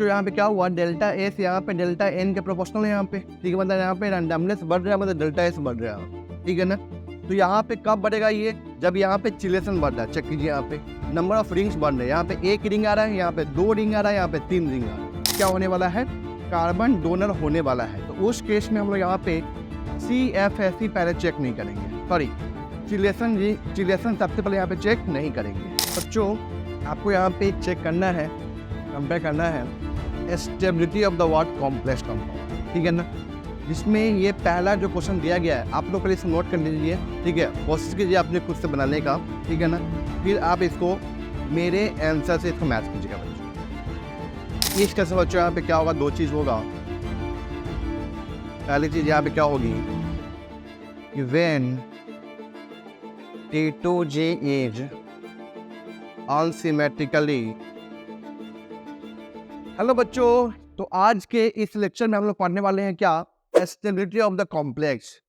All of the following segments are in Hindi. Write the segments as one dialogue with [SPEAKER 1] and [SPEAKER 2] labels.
[SPEAKER 1] बच्चों यहाँ पे क्या हुआ, डेल्टा एस यहाँ पे डेल्टा एन के प्रोपोर्शनल है यहाँ पे, ठीक है। मतलब यहाँ पे रैंडमनेस बढ़ रहा है, मतलब डेल्टा एस बढ़ रहा है, ठीक है ना। तो यहाँ पे कब बढ़ेगा ये, जब यहाँ पे चिलेशन बढ़ रहा है। चेक कीजिए यहाँ पे नंबर ऑफ रिंग्स बढ़ रहे हैं। यहाँ पे एक रिंग आ रहा है, यहाँ पे 2 रिंग आ रहा है, यहाँ पे 3 रिंग आ रहा है। क्या होने वाला है, कार्बन डोनर होने वाला है। तो उस केस में हम लोग यहाँ पे CFSE पहले चेक नहीं करेंगे, सॉरी चिलेशन सबसे पहले यहाँ पे चेक नहीं करेंगे। बच्चों आपको यहाँ पे चेक करना है, कंपेयर करना है stability of the what complex compound, ठीक है ना। जिसमें ये पहला जो क्वेश्चन दिया गया है, आप लोग पहले इसे नोट कर लीजिए, ठीक है। कोशिश कीजिए आपने खुद से बनाने का, ठीक है ना। फिर आप इसको मेरे आंसर से इसको मैच कीजिएगा बच्चों। इस कैसे बच्चों यहाँ पे क्या होगा, 2 चीज़ होगा। पहली चीज़ यहाँ पे क्या होगी, when T2G is unsymmetrically। Hello बच्चों, तो आज के इस लेक्चर में हम लोग पढ़ने वाले हैं क्या, स्टेबिलिटी ऑफ द कॉम्प्लेक्स।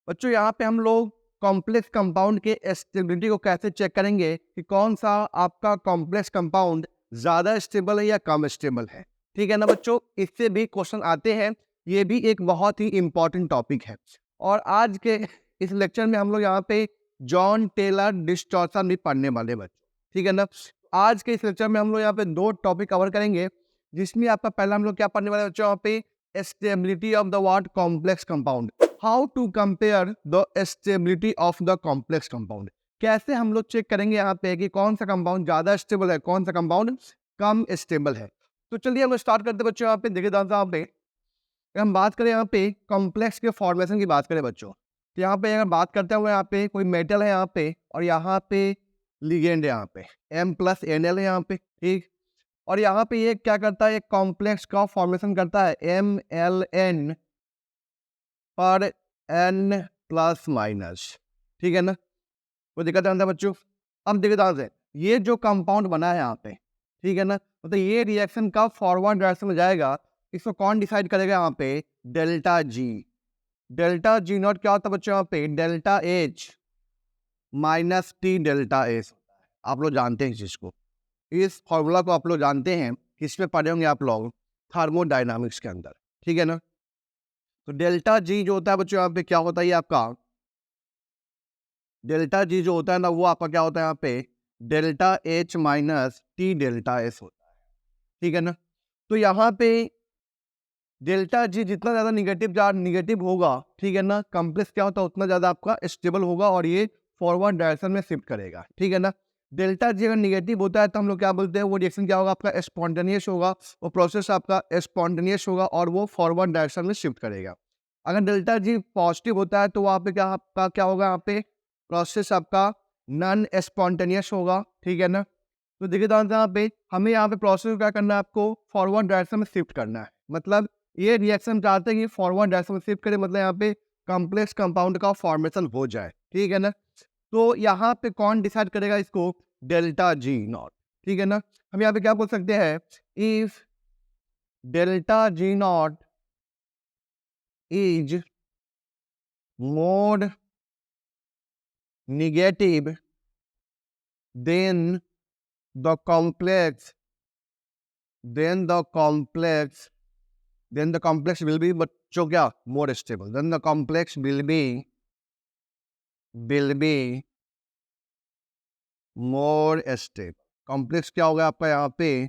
[SPEAKER 1] बच्चों यहाँ पे हम लोग कॉम्प्लेक्स कंपाउंड के स्टेबिलिटी को कैसे चेक करेंगे कि कौन सा आपका कॉम्प्लेक्स कंपाउंड ज़्यादा स्टेबल है या कम स्टेबल है, ठीक है ना बच्चों। इससे भी क्वेश्चन आते हैं, ये भी एक बहुत ही इंपॉर्टेंट टॉपिक है। और आज के इस लेक्चर में हम लोग यहाँ पे जॉन टेलर डिस्टॉर्शन भी पढ़ने वाले बच्चों, ठीक है ना। आज के इस लेक्चर में हम लोग यहाँ पे 2 टॉपिक कवर करेंगे, जिसमें आपका पहला हम लोग क्या पढ़ने वाले बच्चों, यहाँ पे stability of the what complex compound. How to compare the stability of the complex compound. कैसे हम लोग चेक करेंगे यहाँ पे कि कौन सा कंपाउंड ज़्यादा स्टेबल है, कौन सा कंपाउंड कम स्टेबल है। तो चलिए हम लोग स्टार्ट करते हैं बच्चों। यहाँ पे देखिए यहाँ पे हम बात करें, यहाँ पे कॉम्प्लेक्स के फॉर्मेशन की बात करें बच्चों, तो यहाँ पे अगर बात करते हुए यहाँ पे कोई मेटल है यहाँ पे, और यहाँ पे लिगेंड है यहाँ पे M+Nl है यहाँ पे, ठीक। और यहाँ पे ये क्या करता है, एक कॉम्प्लेक्स का फॉर्मेशन करता है MLN पर N+-, ठीक है ना। वो दिक्कत आता है बच्चों। अब देखिए ध्यान से, ये जो कंपाउंड बना है यहाँ पे, ठीक है ना, मतलब ये रिएक्शन का फॉरवर्ड डायरेक्शन में जाएगा। इसको कौन डिसाइड करेगा, यहाँ पे delta G. Delta G not क्या होता है बच्चों, यहाँ पे delta H - T delta S होता है। आप लोग जानते हैं इस चीज़ को, इस फॉर्मूला को आप लोग जानते हैं, किसमें पढ़े होंगे आप लोग, थर्मोडायनामिक्स के अंदर, ठीक है ना। तो डेल्टा जी जो होता है बच्चों, यहाँ पे क्या होता है, ये आपका डेल्टा जी जो होता है ना, वो आपका क्या होता है, यहाँ पे delta H - T delta S होता है, ठीक है ना। तो यहाँ पे डेल्टा जी जितना ज़्यादा निगेटिव होगा, ठीक है ना, कॉम्प्लेक्स क्या होता है उतना ज़्यादा आपका स्टेबल होगा और ये फॉरवर्ड डायरेक्शन में शिफ्ट करेगा, ठीक है ना। डेल्टा जी अगर निगेटिव होता है तो हम लोग क्या बोलते हैं, वो रिएक्शन क्या होगा, आपका स्पॉन्टेनियस होगा, वो प्रोसेस आपका स्पॉन्टेनियस होगा और वो फॉरवर्ड डायरेक्शन में शिफ्ट करेगा। अगर डेल्टा जी पॉजिटिव होता है तो वहाँ पे आपका क्या होगा, यहाँ पे प्रोसेस आपका नॉन स्पॉन्टेनियस होगा, ठीक है ना। तो देखिए यहाँ पे हमें यहाँ पे प्रोसेस को क्या करना है, आपको फॉरवर्ड डायरेक्शन में शिफ्ट करना है। मतलब ये रिएक्शन चाहते हैं कि फॉरवर्ड डायरेक्शन में शिफ्ट करें, मतलब यहाँ पे कॉम्प्लेक्स कंपाउंड का फॉर्मेशन हो जाए, ठीक है ना। तो यहाँ पे कौन डिसाइड करेगा इसको, डेल्टा जी नॉट, ठीक है ना। हम यहाँ पे क्या बोल सकते हैं, if delta G not is more negative than the complex then the complex will be बच्चों क्या, more stable, then the complex will be more stable। Complex क्या होगा आपका, यहाँ पे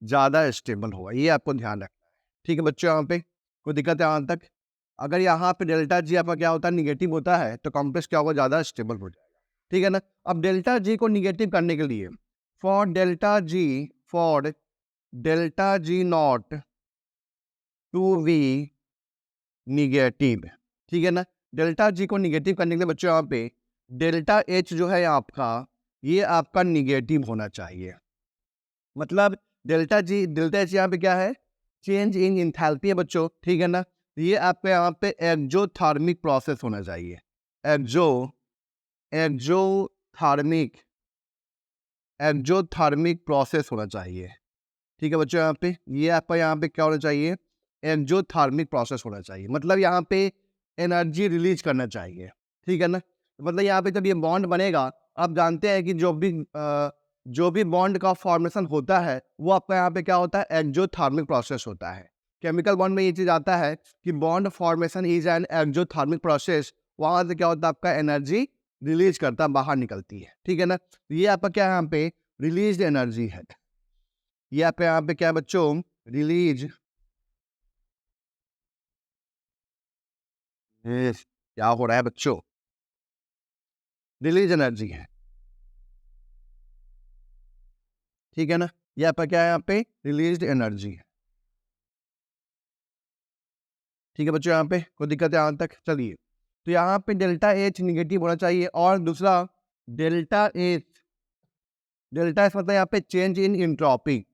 [SPEAKER 1] ज़्यादा स्टेबल होगा, ये आपको ध्यान रखना है, ठीक है बच्चों। यहाँ पे कोई दिक्कत है यहाँ तक, अगर यहाँ पे डेल्टा जी आपका क्या होता है, निगेटिव होता है, तो कॉम्प्लेक्स क्या होगा, ज़्यादा स्टेबल हो जाएगा, ठीक है ना। अब डेल्टा जी को निगेटिव करने के लिए for delta G not to be negative, ठीक है ना। डेल्टा जी को निगेटिव करने के लिए बच्चों यहाँ पे डेल्टा एच जो है आपका, ये आपका निगेटिव होना चाहिए। मतलब डेल्टा एच यहाँ पे क्या है, चेंज इन इंथैल्पी है बच्चों, ठीक है ना। ये आपके यहाँ पे एक्जोथर्मिक प्रोसेस होना चाहिए, एक्जोथर्मिक प्रोसेस होना चाहिए, ठीक है बच्चों। यहाँ पे ये आपका यहाँ पे क्या होना चाहिए, एक्जोथर्मिक प्रोसेस होना चाहिए। मतलब यहाँ पे एनर्जी रिलीज करना चाहिए, ठीक है ना। मतलब यहाँ पे जब ये बॉन्ड बनेगा, आप जानते हैं कि जो भी जो भी बॉन्ड का फॉर्मेशन होता है वो आपका यहाँ पे क्या होता है, एक्सोथर्मिक प्रोसेस होता है। केमिकल बॉन्ड में ये चीज आता है कि bond formation is an exothermic process. वहां से क्या होता है, आपका एनर्जी रिलीज करता है, बाहर निकलती है, ठीक है ना। ये आपका क्या है, यहाँ पे रिलीज एनर्जी है। ये आपका यहाँ पे क्या है बच्चों, रिलीज, क्या हो रहा है बच्चों, रिलीज एनर्जी है, ठीक है ना। ये आपका क्या है, यहाँ पे रिलीज एनर्जी है, ठीक है बच्चों। यहाँ पे कोई दिक्कत है यहाँ तक, चलिए। तो यहाँ पे डेल्टा एच निगेटिव होना चाहिए। और दूसरा डेल्टा एच, डेल्टा एच मतलब यहाँ पे चेंज इन इंट्रोपी,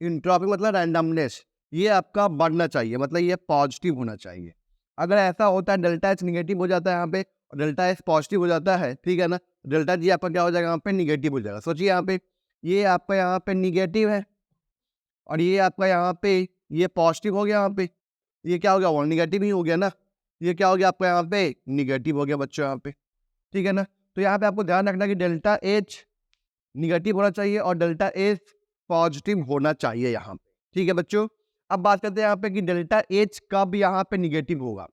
[SPEAKER 1] इंट्रोपी मतलब रैंडमनेस, ये आपका बढ़ना चाहिए, मतलब ये पॉजिटिव होना चाहिए। अगर ऐसा होता है डेल्टा एच निगेटिव हो जाता है यहाँ पे और डेल्टा एच पॉजिटिव हो जाता है, ठीक है ना, डेल्टा जी आपका क्या हो जाएगा, यहाँ पे निगेटिव हो जाएगा। सोचिए यहाँ पे ये आपका यहाँ पे निगेटिव है और ये आपका यहाँ पे ये पॉजिटिव हो गया, यहाँ पे ये क्या हो गया, वो निगेटिव ही हो गया ना। ये क्या हो गया आपका यहाँ पे निगेटिव हो गया बच्चों यहाँ पे, ठीक है ना। तो यहाँ पे आपको ध्यान रखना कि डेल्टा एच निगेटिव होना चाहिए और डेल्टा एच पॉजिटिव होना चाहिए यहाँ पे, ठीक है बच्चों। अब बात करते हैं यहाँ पे कि डेल्टा एच कब यहाँ पे निगेटिव होगा।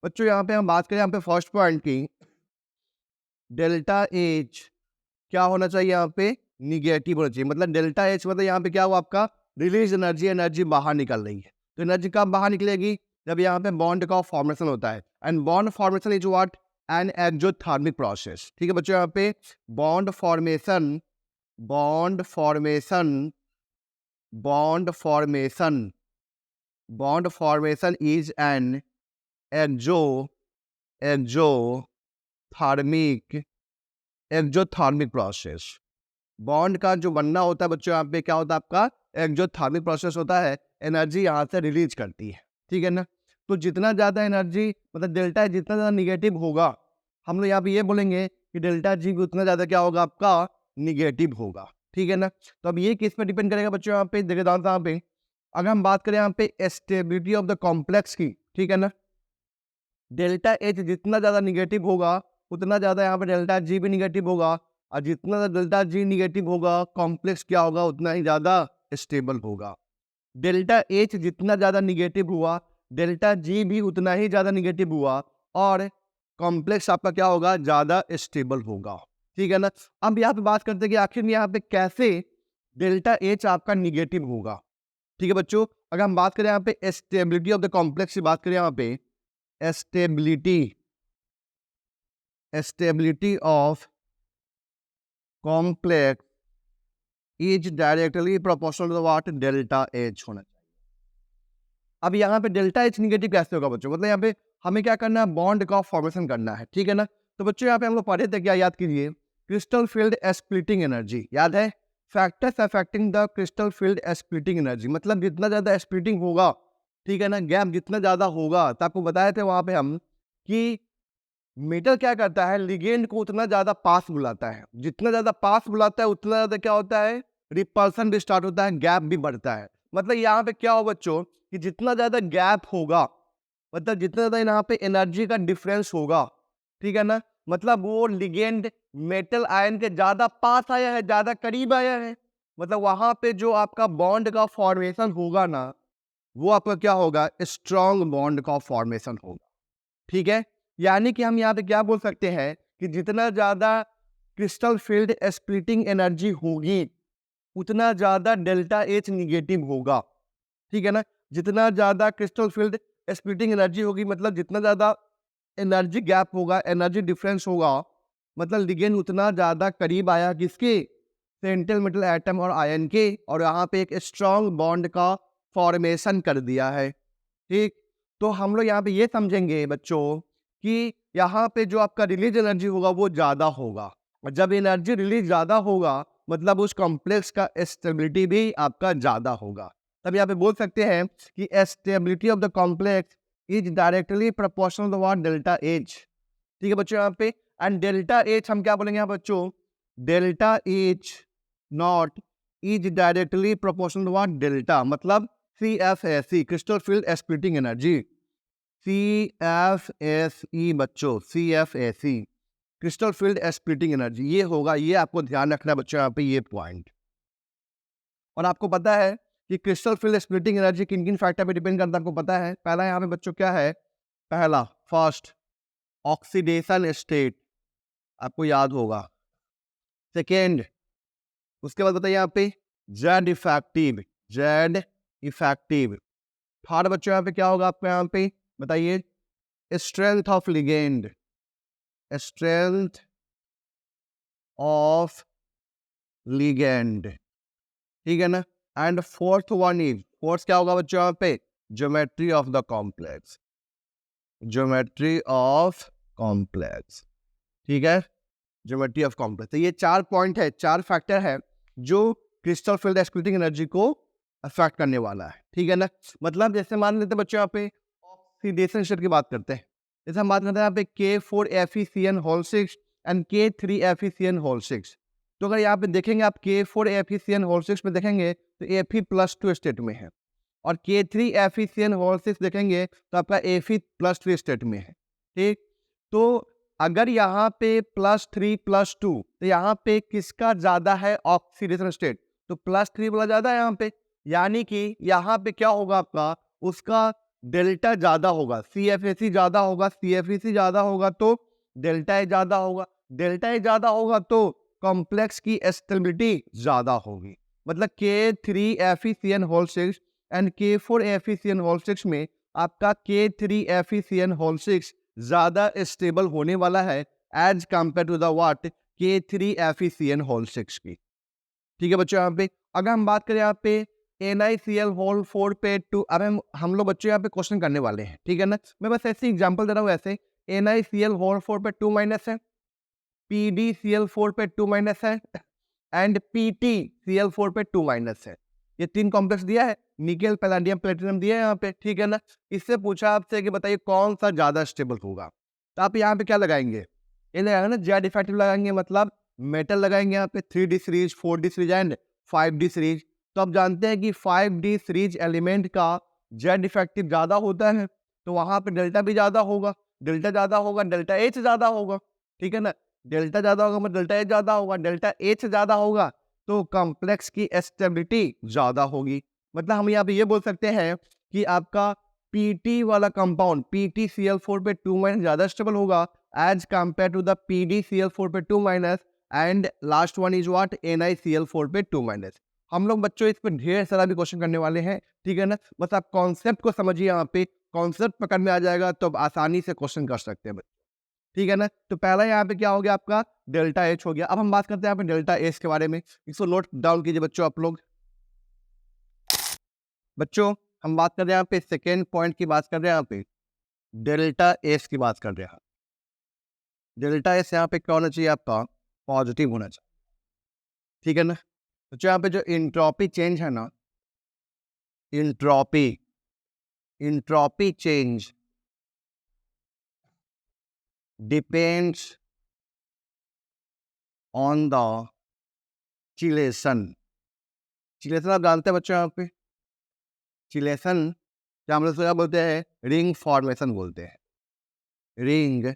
[SPEAKER 1] बच्चों यहाँ पे हम बात करें यहाँ पे फर्स्ट पॉइंट की, डेल्टा एच क्या होना चाहिए, यहाँ पे निगेटिव होना चाहिए। मतलब डेल्टा एच मतलब यहाँ पे क्या हुआ, आपका रिलीज एनर्जी, एनर्जी बाहर निकल रही है। तो एनर्जी कब बाहर निकलेगी, जब यहाँ पे बॉन्ड का फॉर्मेशन होता है। And bond formation is what, an exothermic process, ठीक है बच्चों। यहाँ पे bond formation, bond formation, bond formation, bond formation is an exothermic, exothermic process. Bond का जो बनना होता है बच्चों, यहाँ पे क्या होता है, आपका एक्सोथर्मिक प्रोसेस होता है, एनर्जी यहाँ से रिलीज करती है, ठीक है ना। तो जितना ज़्यादा एनर्जी मतलब डेल्टा जितना ज़्यादा निगेटिव होगा, हम लोग यहाँ पे ये बोलेंगे कि डेल्टा जी उतना ज़्यादा क्या होगा, आपका निगेटिव होगा, ठीक है ना। तो अब ये किस पे डिपेंड करेगा बच्चों, यहाँ पे देखिए यहाँ पे अगर हम बात करें यहाँ पे स्टेबिलिटी ऑफ द कॉम्प्लेक्स की, ठीक है ना, डेल्टा एच जितना ज़्यादा निगेटिव होगा उतना ज़्यादा यहाँ पे डेल्टा जी भी निगेटिव होगा, और जितना डेल्टा जी निगेटिव होगा कॉम्प्लेक्स क्या होगा, उतना ही ज़्यादा स्टेबल होगा। डेल्टा एच जितना ज़्यादा निगेटिव हुआ, डेल्टा जी भी उतना ही ज़्यादा निगेटिव हुआ, और कॉम्प्लेक्स आपका क्या होगा, ज़्यादा स्टेबल होगा, ठीक है ना। अब यहाँ पे बात करते हैं कि आखिर में यहाँ पे कैसे डेल्टा एच आपका निगेटिव होगा, ठीक है बच्चों। अगर हम बात करें यहाँ पे स्टेबिलिटी ऑफ द कॉम्प्लेक्स की बात करें, यहाँ पे stability, stability of complex is directly proportional to what, delta H होना चाहिए। अब यहाँ पे डेल्टा एच निगेटिव कैसे होगा बच्चों, मतलब यहाँ पे हमें क्या करना है, बॉन्ड का फॉर्मेशन करना है, ठीक है ना। तो बच्चों यहाँ पे हम लोग पढ़े थे, क्या याद कीजिए, क्रिस्टल फील्ड स्प्लिटिंग एनर्जी, याद है, factors affecting the crystal field splitting energy. मतलब जितना ज़्यादा स्प्लिटिंग होगा, ठीक है ना, गैप जितना ज़्यादा होगा, तो आपको बताए थे वहाँ पे हम कि मेटल क्या करता है, लिगेंड को उतना ज़्यादा पास बुलाता है, जितना ज़्यादा पास बुलाता है उतना ज़्यादा क्या होता है, रिपल्सन भी स्टार्ट होता है, गैप भी बढ़ता है। मतलब यहाँ पे क्या हो बच्चों कि जितना ज़्यादा गैप होगा, मतलब जितना ज़्यादा यहाँ पे एनर्जी का डिफरेंस होगा, ठीक है ना, मतलब वो लिगेंड मेटल आयन के ज़्यादा पास आया है, ज़्यादा करीब आया है, मतलब वहाँ पे जो आपका बॉन्ड का फॉर्मेशन होगा ना, वो आपका क्या होगा, स्ट्रॉन्ग बॉन्ड का फॉर्मेशन होगा, ठीक है। यानी कि हम यहाँ पे क्या बोल सकते हैं कि जितना ज़्यादा क्रिस्टल फील्ड स्प्लिटिंग एनर्जी होगी उतना ज़्यादा डेल्टा एच निगेटिव होगा, ठीक है ना। जितना ज़्यादा क्रिस्टल फील्ड स्प्लिटिंग एनर्जी होगी, मतलब जितना ज़्यादा एनर्जी गैप होगा, एनर्जी डिफरेंस होगा, मतलब लिगेंड उतना ज़्यादा करीब आया किसके, सेंट्रल मेटल एटम और आयन के, और यहाँ पे एक स्ट्रॉन्ग बॉन्ड का फॉर्मेशन कर दिया है, ठीक। तो हम लोग यहाँ पे ये समझेंगे बच्चों कि यहाँ पे जो आपका रिलीज एनर्जी होगा वो ज़्यादा होगा, और जब एनर्जी रिलीज ज़्यादा होगा मतलब उस कॉम्प्लेक्स का स्टेबिलिटी भी आपका ज़्यादा होगा। तब यहाँ पे बोल सकते हैं कि stability of the complex is directly proportional to what, delta H, ठीक है बच्चों। यहाँ पे एंड डेल्टा एच हम क्या बोलेंगे यहाँ बच्चों, delta H not is directly proportional to what, delta, मतलब CFSE, crystal field splitting energy, CFSE बच्चों, CFSE crystal field splitting energy, ये होगा, ये आपको ध्यान रखना है बच्चों यहाँ पे, ये पॉइंट, और आपको पता है कि क्रिस्टल फील्ड स्प्लिटिंग एनर्जी किन किन फैक्टर पे डिपेंड करता है, आपको पता है। पहला यहाँ पे बच्चों क्या है, पहला फर्स्ट ऑक्सीडेशन स्टेट, आपको याद होगा। सेकेंड, उसके बाद बताइए यहाँ पे Z effective, Z effective. Third बच्चों यहाँ पे क्या होगा आपको, यहाँ पे बताइए strength of ligand, strength of ligand, ठीक है ना। And fourth one is, fourth क्या होगा बच्चों यहाँ पे, geometry of the complex, geometry of complex, ठीक है, ज्योमेट्री ऑफ कॉम्प्लेक्स। तो ये 4 पॉइंट है, 4 फैक्टर है जो क्रिस्टल फील्ड स्प्लिटिंग एनर्जी को अफेक्ट करने वाला है, ठीक है ना। मतलब जैसे मान लेते हैं बच्चों यहाँ पे ऑक्सीडेशन स्टेट की बात करते हैं, जैसे हम बात करते हैं यहाँ पे K4FeCN6 एंड K3FeCN6। तो अगर यहाँ पे देखेंगे आप K4FeCN6 में देखेंगे तो Fe+2 स्टेट में है, और K3FeCN6 देखेंगे तो आपका Fe+3 स्टेट में है, ठीक। तो अगर यहाँ पे +3+2 तो यहाँ पे किसका ज्यादा है ऑक्सीडेशन स्टेट, तो +3 वाला ज्यादा है यहाँ पे, यानी कि यहाँ पे क्या होगा आपका, उसका डेल्टा ज्यादा होगा, CFAC ज्यादा होगा, CFEC ज्यादा होगा तो डेल्टा ए ज्यादा होगा, डेल्टा ए ज्यादा होगा तो कॉम्प्लेक्स की स्टेबिलिटी ज्यादा होगी। मतलब K3FeCN6 एंड K4FeCN6 में आपका K3FeCN6 ज्यादा स्टेबल होने वाला है as compare to the what K3FeCN6 की, ठीक है बच्चों। यहाँ पे अगर हम बात करें यहाँ पे NiCl4 पे 2, अब हम लोग बच्चों यहाँ पे क्वेश्चन करने वाले हैं, ठीक है ना। मैं बस ऐसे एग्जांपल दे रहा हूँ, ऐसे NiCl4 पे 2- है, PdCl4 पे 2- है एंड PtCl4 पे 2- है। ये 3 कॉम्प्लेक्स दिया है, निकेल पैलेडियम प्लेटिनम दिया है यहाँ पे, ठीक है ना। इससे पूछा आपसे कि बताइए कौन सा ज्यादा स्टेबल होगा, तो आप यहाँ पे क्या लगाएंगे, ये लगाएंगे ना जेड इफेक्टिव लगाएंगे, मतलब मेटल लगाएंगे यहाँ पे 3D series, 4D series and 5D series. तो आप जानते हैं कि 5D सीरीज एलिमेंट का जेड इफेक्टिव ज्यादा होता है, तो वहां पे डेल्टा भी ज्यादा होगा, डेल्टा ज्यादा होगा, डेल्टा एच ज्यादा होगा, ठीक है ना। डेल्टा ज्यादा होगा मतलब डेल्टा एच ज्यादा होगा, डेल्टा एच ज्यादा होगा तो कॉम्प्लेक्स की स्टेबिलिटी ज्यादा होगी। मतलब हम यहाँ पे ये बोल सकते हैं कि आपका PT वाला कंपाउंड PtCl4 पे 2- ज्यादा स्टेबल होगा as compare to the PdCl4 पे 2- and last one is what NiCl4 पे 2-। हम लोग बच्चों इस पर ढेर सारा भी क्वेश्चन करने वाले हैं, ठीक है ना। बस आप कॉन्सेप्ट को समझिए, यहाँ पे कॉन्सेप्ट पकड़ में आ जाएगा तो आप आसानी से क्वेश्चन कर सकते हैं बच्चों, ठीक है ना। तो पहला यहाँ पे क्या हो गया आपका, डेल्टा एच हो गया। अब हम बात करते हैं यहाँ पे डेल्टा एच के बारे में, इसको नोट डाउन कीजिए बच्चों आप लोग। बच्चों हम बात कर रहे हैं यहाँ पे सेकेंड पॉइंट की बात कर रहे हैं, यहाँ पे डेल्टा एच की बात कर रहे हैं। डेल्टा एच यहाँ पे क्या होना चाहिए, आपका पॉजिटिव होना चाहिए, ठीक है ना। तो यहाँ पे जो इंट्रोपी चेंज है ना, entropy change depends on the chelation. Chelation आप जानते हैं बच्चों, यहाँ पे चिलेशन क्या हम लोग क्या बोलते हैं, रिंग फॉर्मेशन बोलते हैं, रिंग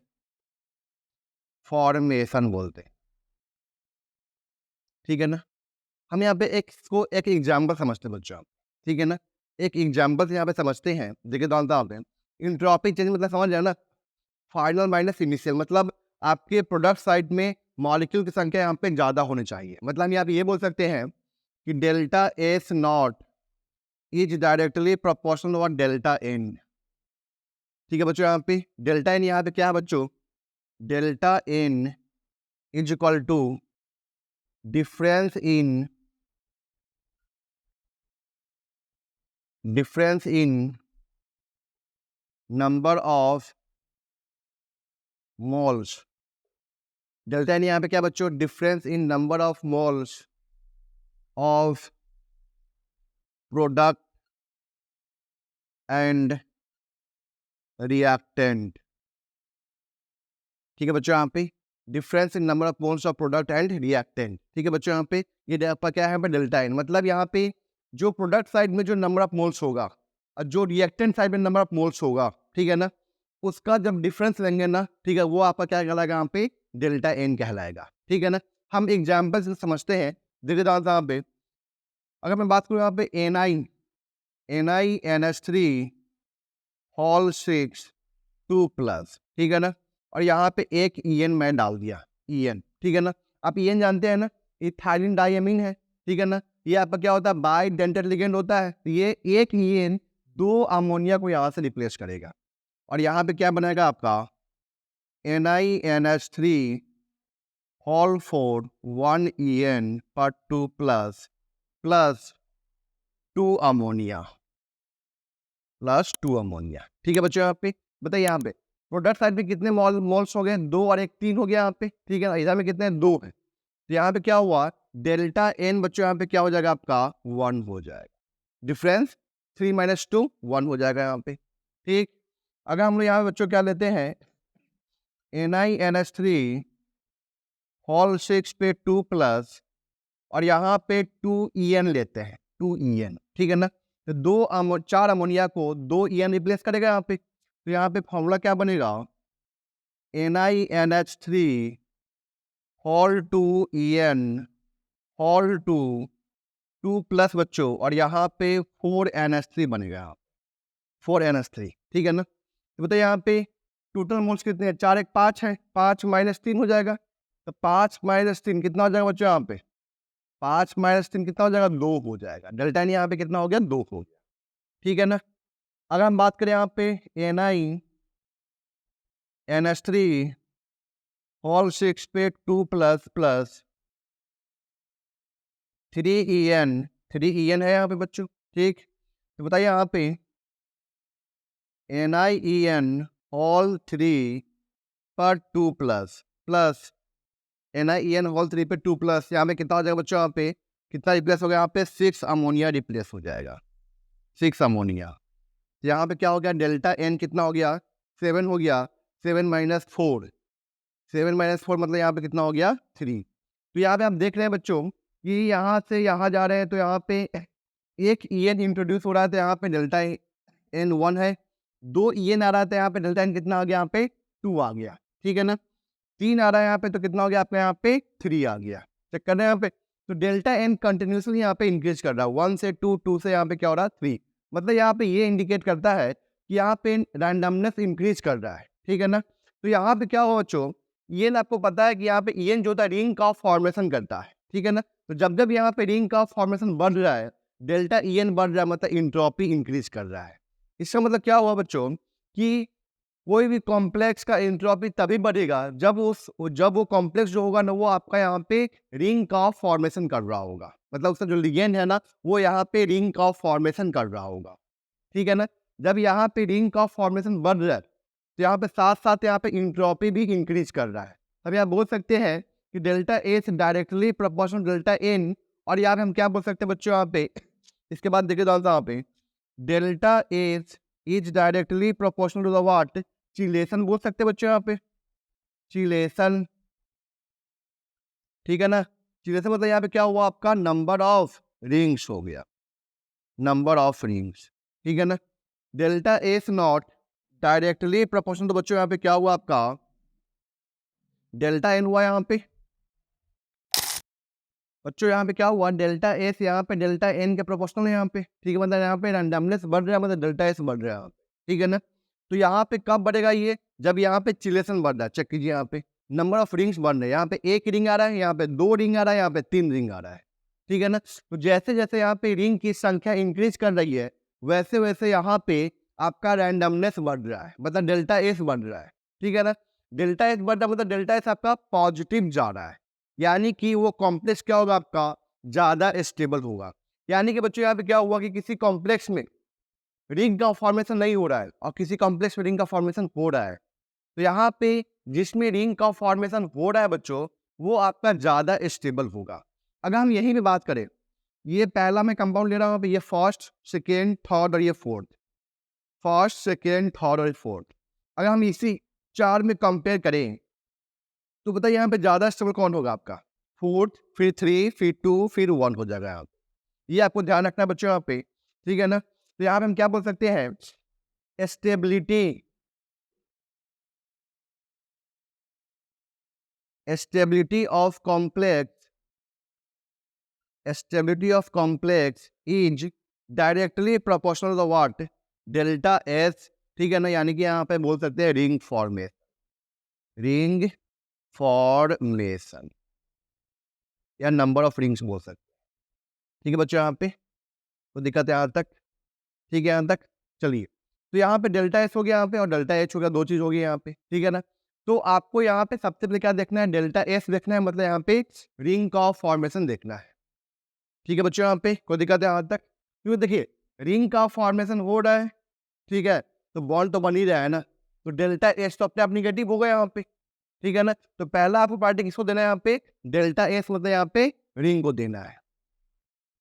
[SPEAKER 1] फॉर्मेशन बोलते हैं, ठीक है ना। हम यहाँ पे एक एग्जाम्पल समझते हैं बच्चों, ठीक है ना। एक एग्जाम्पल से यहाँ पे समझते हैं, देखिए आप इंट्रोपी चेंज मतलब समझ जाए ना, फाइनल माइनस इनिशियल, मतलब आपके प्रोडक्ट साइड में मॉलिक्यूल की संख्या यहाँ पे ज्यादा होनी चाहिए। मतलब हम यहाँ पे ये बोल सकते हैं कि delta S not is directly proportional to delta N, ठीक है बच्चों। यहाँ पे डेल्टा एन यहाँ पे क्या है बच्चों, delta N is equal to difference in number of moles. Delta N यहाँ पे क्या बच्चों, difference in number of moles of product and reactant, ठीक है बच्चों। यहाँ पे difference in number of moles of product and reactant, ठीक है बच्चों। यहाँ पे ये आपका क्या है डेल्टा एन, मतलब यहाँ पे जो प्रोडक्ट साइड में जो नंबर ऑफ मोल्स होगा और जो रिएक्टेंट साइड में नंबर ऑफ मोल्स होगा, ठीक है ना, उसका जब डिफरेंस लेंगे ना, ठीक है, वो आपका क्या कहलाएगा, यहाँ पे डेल्टा एन कहलाएगा, ठीक है ना। हम एग्जाम्पल से समझते हैं, देखिए यहाँ पे अगर मैं बात करूँ यहाँ पे NiNH3 होल 6 2 प्लस, ठीक है ना, और यहाँ पे एक EN मैं डाल दिया, EN, ठीक है ना। आप EN जानते हैं ना, इथाइलिन डायमीन है, ठीक है ना। ये आपका क्या होता है, बाई डेंटेट लिगेंड होता है। तो ये एक EN 2 अमोनिया को यहाँ से रिप्लेस करेगा, और यहाँ पे क्या बनेगा आपका NiNH3 होल 4 1 EN पर 2 plus plus 2 ammonia plus 2 ammonia, ठीक है बच्चों। यहाँ पे बताइए, यहाँ पे प्रोडक्ट साइड पे कितने मोल्स हो गए, 2 और 1 3 हो गया यहाँ पे, ठीक है ना। इधर में कितने, 2 है। तो यहाँ पे क्या हुआ, डेल्टा एन बच्चों यहाँ पे क्या हो जाएगा आपका 1 हो जाएगा। डिफरेंस 3 - 2 1 हो जाएगा यहाँ पे, ठीक। अगर हम लोग यहाँ पे बच्चों क्या लेते हैं, NiNH3 होल 6 पे 2 प्लस और यहाँ पे 2 EN लेते हैं, 2 EN, ठीक है ना। तो 4 अमोनिया को 2 EN रिप्लेस करेगा यहाँ पे। तो यहाँ पे फॉर्मूला क्या बनेगा, NiNH3 whole 2 EN whole 2 plus बच्चों, और यहाँ पे 4NH3 बनेगा, यहाँ 4NH3, ठीक है ना। तो बताइए यहाँ पे टोटल मोल्स कितने हैं, 4 1 5 है, 5 - 3 हो जाएगा। तो 5 - 3 कितना हो जाएगा बच्चों, यहाँ पे 5 - 3 कितना हो जाएगा, 2 हो जाएगा। डेल्टा एन यहाँ पे कितना हो गया, 2 हो गया, ठीक है ना। अगर हम बात करें यहाँ पे NiNH3 होल 6 पे 2 प्लस प्लस 3 EN है यहाँ पे बच्चों, ठीक। तो बताइए यहाँ पे NiEN होल 3 पर 2 प्लस प्लस NiEN होल 3 पे 2 प्लस, यहाँ पे कितना हो जाएगा बच्चों, यहाँ पे कितना रिप्लेस हो गया, यहाँ पे 6 अमोनिया रिप्लेस हो जाएगा, 6 अमोनिया। यहाँ पे क्या हो गया, डेल्टा एन कितना हो गया, 7 हो गया। 7 - 4, 7 - 4 मतलब यहाँ पे कितना हो गया, 3। तो यहाँ पे आप देख रहे हैं बच्चों कि यहाँ से यहाँ जा रहे हैं, तो यहाँ पे एक EN इंट्रोड्यूस हो रहा था, यहाँ पे डेल्टा एन 1 है। 2 EN आ रहा था, यहाँ पे डेल्टा एन कितना आ गया, यहाँ पे 2 आ गया, ठीक है ना। 3 आ रहा है यहाँ पे, तो कितना हो गया आपका, यहाँ पे 3 आ गया। चेक कर रहे हैं यहाँ पे, तो डेल्टा एन कंटिन्यूसली यहाँ पे इंक्रीज कर रहा है, 1 से 2, 2 से यहाँ पे क्या हो रहा है, 3। मतलब यहाँ पे ये इंडिकेट करता है कि यहाँ पे रैंडमनेस इंक्रीज कर रहा है, ठीक है ना। तो यहाँ पे क्या हुआ बच्चों, EN आपको पता है कि यहाँ पे EN जो होता है रिंग का फॉर्मेशन करता है, ठीक है ना। तो जब जब यहाँ पे रिंग का फॉर्मेशन बढ़ रहा है, डेल्टा EN बढ़ रहा है, मतलब इंट्रोपी इंक्रीज कर रहा है। इसका मतलब क्या हुआ बच्चों कि कोई भी कॉम्प्लेक्स का एंट्रोपी तभी बढ़ेगा जब वो कॉम्प्लेक्स जो होगा ना, वो आपका यहाँ पे रिंग का फॉर्मेशन कर रहा होगा। मतलब उसका जो लिगेंड है ना, वो यहाँ पे रिंग का फॉर्मेशन कर रहा होगा, ठीक है ना। जब यहाँ पे रिंग का फॉर्मेशन बढ़ रहा है, तो यहाँ पे साथ साथ यहाँ पे एंट्रोपी भी इंक्रीज कर रहा है। अब आप बोल सकते हैं कि delta H directly proportional delta N, और यहाँ पे हम क्या बोल सकते हैं बच्चों, यहाँ पे इसके बाद देखिए दोस्तों, यहाँ पे delta H is directly proportional to the what, chelation बोल सकते हैं बच्चों, यहाँ पे चिलेशन, ठीक है ना। चिलेशन मतलब यहाँ पे क्या हुआ, आपका नंबर ऑफ रिंग्स हो गया, नंबर ऑफ रिंग्स, ठीक है ना। Delta S not directly proportional, तो बच्चों यहाँ पे क्या हुआ आपका डेल्टा एन हुआ यहाँ पे। बच्चों यहाँ पे क्या हुआ, डेल्टा एस यहाँ पे डेल्टा एन के प्रोपोर्शनल है यहाँ पे, ठीक है। मतलब यहाँ पे रैंडमनेस बढ़ रहा है, मतलब डेल्टा एस बढ़ रहा है, ठीक है ना। तो यहाँ पे कब बढ़ेगा ये, जब यहाँ पे चिलेशन बढ़ रहा है। चेक कीजिए, यहाँ पे नंबर ऑफ रिंग्स बढ़ रहे हैं, यहाँ पे 1 रिंग आ रहा है, यहाँ पे 2 रिंग आ रहा है, यहाँ पे 3 रिंग आ रहा है, ठीक है ना। तो जैसे जैसे यहाँ पे रिंग की संख्या इंक्रीज कर रही है, वैसे वैसे यहाँ पे आपका रैंडमनेस बढ़ रहा है, मतलब डेल्टा एस बढ़ रहा है, ठीक है ना। डेल्टा एस बढ़ रहा है, मतलब डेल्टा एस आपका पॉजिटिव जा रहा है, यानी कि वो कॉम्प्लेक्स क्या होगा आपका, ज्यादा स्टेबल होगा। यानी कि बच्चों यहाँ पे क्या हुआ कि किसी कॉम्प्लेक्स में रिंग का फॉर्मेशन नहीं हो रहा है और किसी कॉम्प्लेक्स में रिंग का फॉर्मेशन हो रहा है। तो यहाँ पे जिसमें रिंग का फॉर्मेशन हो रहा है बच्चों, वो आपका ज्यादा स्टेबल होगा। अगर हम यही भी बात करें, ये पहला मैं कंपाउंड ले रहा हूँ, ये फर्स्ट सेकेंड थर्ड और ये फोर्थ, फर्स्ट सेकेंड थर्ड और फोर्थ। अगर हम इसी 4 में कंपेयर करें, तो बताइए यहाँ पे ज्यादा स्टेबल कौन होगा आपका, फोर्थ, फिर 3, फिर 2, फिर 1 हो जाएगा यहाँ पे। ये आपको ध्यान रखना है बच्चों यहाँ पे, ठीक है ना। तो यहाँ पे हम क्या बोल सकते हैं, stability, stability of complex stability of complex is directly proportional to what, delta S, ठीक है ना, यानी कि यहाँ पे बोल सकते हैं रिंग फॉर्मेशन, रिंग फॉर्मेशन या नंबर ऑफ रिंग्स बोल सकते हैं। ठीक है बच्चों, यहाँ पे तो दिक्कत है यहाँ तक, ठीक है यहाँ तक। चलिए, तो यहाँ पे डेल्टा एस हो गया यहाँ पे और डेल्टा एच हो गया, दो चीज हो गई यहाँ पे, ठीक है ना। तो आपको यहाँ पे सबसे पहले क्या देखना है, डेल्टा एस देखना है, मतलब यहाँ पे रिंग का फॉर्मेशन देखना है। ठीक है बच्चों, यहाँ पे कोई दिक्कत है यहाँ तक, क्योंकि देखिए रिंग का फॉर्मेशन हो रहा है, ठीक है, तो बॉन्ड तो बन ही रहा है ना, तो डेल्टा एस तो अपने आप निगेटिव होगा यहाँ पे, ठीक है ना। तो पहला आपको पार्टी किसको देना है यहाँ पे, डेल्टा एस मतलब यहाँ पे रिंग को देना है,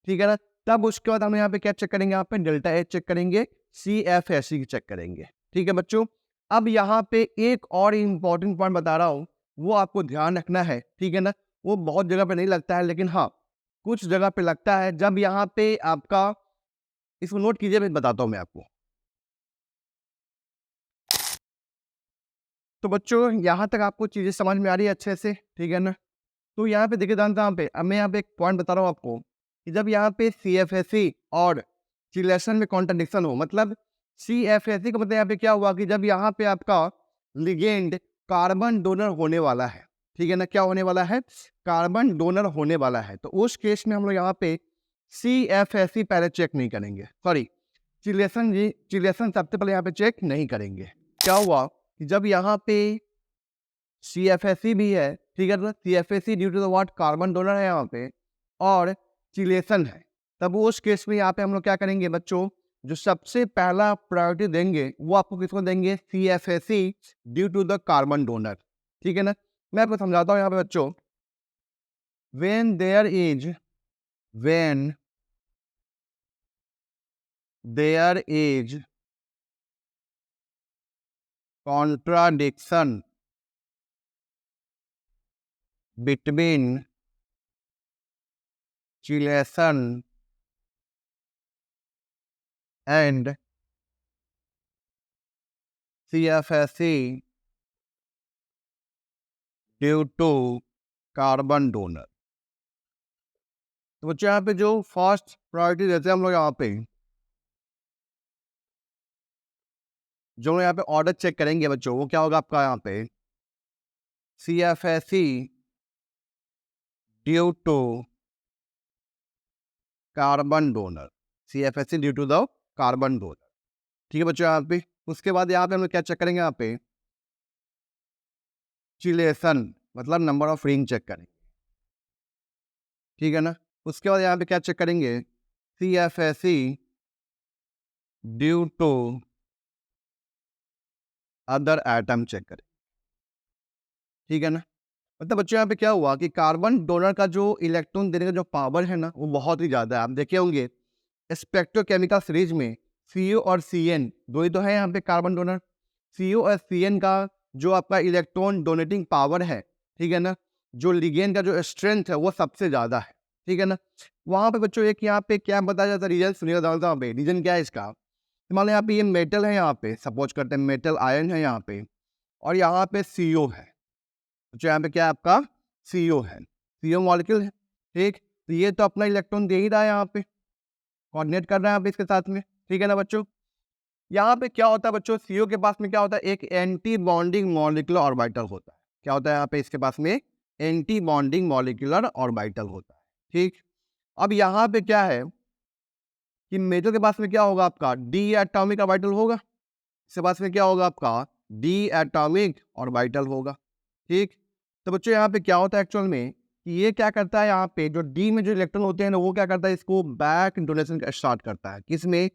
[SPEAKER 1] ठीक है ना। तब उसके बाद हम यहाँ पे क्या चेक करेंगे, यहाँ पे डेल्टा एच चेक करेंगे, C F S C check करेंगे, ठीक है बच्चों। अब यहाँ पे एक और इम्पॉर्टेंट पॉइंट बता रहा हूँ, वो आपको ध्यान रखना है, ठीक है ना। वो बहुत जगह पे नहीं लगता है, लेकिन हाँ कुछ जगह पे लगता है। जब यहाँ पे आपका, इसको नोट कीजिए, मैं बताता हूँ मैं आपको। तो बच्चों यहाँ तक आपको चीजें समझ में आ रही है अच्छे से, ठीक है ना। तो यहाँ पे देखिए ध्यान से, यहाँ पे अब मैं यहाँ पे एक पॉइंट बता रहा हूँ आपको कि जब यहाँ पे CFSE और चिलेशन में कॉन्ट्रडिक्शन हो, मतलब CFSE का मतलब यहाँ पे क्या हुआ कि जब यहाँ पे आपका लिगेंड कार्बन डोनर होने वाला है, ठीक है ना, क्या होने वाला है, कार्बन डोनर होने वाला है, तो उस केस में हम लोग यहाँ पे CFSE पहले चेक नहीं करेंगे, सॉरी चिलेशन सबसे पहले यहाँ पे चेक नहीं करेंगे। क्या हुआ कि जब यहाँ पे CFSE भी है, ठीक है, तो CFSE due to the what, carbon donor है यहाँ पे, और चिलेशन है, तब उस केस में यहाँ पे हम लोग क्या करेंगे बच्चों, जो सबसे पहला प्रायोरिटी देंगे वो आपको किसको देंगे, CFSE due to the carbon donor, ठीक है ना। मैं आपको समझाता हूँ यहाँ पे बच्चों, when there is contradiction between chelation and CFSE due to carbon donor. तो बच्चों यहाँ पे जो फर्स्ट प्रायोरिटी देते हैं हम लोग, यहाँ पे जो यहाँ पे ऑर्डर चेक करेंगे बच्चों, वो क्या होगा आपका यहाँ पे, CFSE due to carbon donor, CFSE due to the carbon donor, ठीक है बच्चों यहाँ पे। उसके बाद यहाँ पे हम लोग क्या चेक करेंगे, यहाँ पे चिलेशन मतलब नंबर ऑफ रिंग चेक करेंगे, ठीक है ना। उसके बाद यहाँ पे क्या चेक करेंगे, CFSE due to other atom check करें, ठीक है ना। मतलब बच्चों यहाँ पे क्या हुआ कि कार्बन डोनर का जो इलेक्ट्रॉन देने का जो पावर है ना, वो बहुत ही ज़्यादा है। आप देखे होंगे स्पेक्ट्रोकेमिकल सीरीज में CO और CN दो ही तो है यहाँ पे कार्बन डोनर। CO और CN का जो आपका इलेक्ट्रॉन डोनेटिंग पावर है, ठीक है ना, जो लिगेंड का जो स्ट्रेंथ है वो सबसे ज़्यादा है, ठीक है ना। वहाँ पे बच्चों एक यहाँ पे क्या बताया जाता है, रीजन सुनिएगा डालता हूँ पे, रीजन क्या है इसका। मान लो यहाँ पे ये मेटल है, यहाँ पे सपोज करते हैं मेटल आयन है यहाँ पे, और यहाँ पे CO है, तो यहाँ पे क्या है आपका CO है, CO मॉलिक्यूल है, ठीक। तो ये तो अपना इलेक्ट्रॉन दे ही रहा है, यहाँ पे कोऑर्डिनेट कर रहा है यहाँ पे इसके साथ में, ठीक है ना बच्चों। यहाँ पे क्या होता है बच्चों, CO के पास में क्या होता है, एक एंटी बॉन्डिंग मॉलिक्यूलर ऑर्बिटल होता है। क्या होता है यहाँ पे इसके पास में, एंटी बॉन्डिंग मॉलिक्यूलर ऑर्बिटल होता है, ठीक। अब यहाँ पे क्या है कि मेटल के पास में क्या होगा आपका, डी एटॉमिक ऑर्बिटल होगा, इसके पास में क्या होगा आपका, डी एटॉमिक ऑर्बिटल होगा, ठीक। तो बच्चों यहाँ पे क्या होता है एक्चुअल में कि ये क्या करता है, यहाँ पे जो डी में जो इलेक्ट्रॉन होते हैं ना, वो क्या करता है, इसको बैक डोनेशन स्टार्ट करता है, किसमें,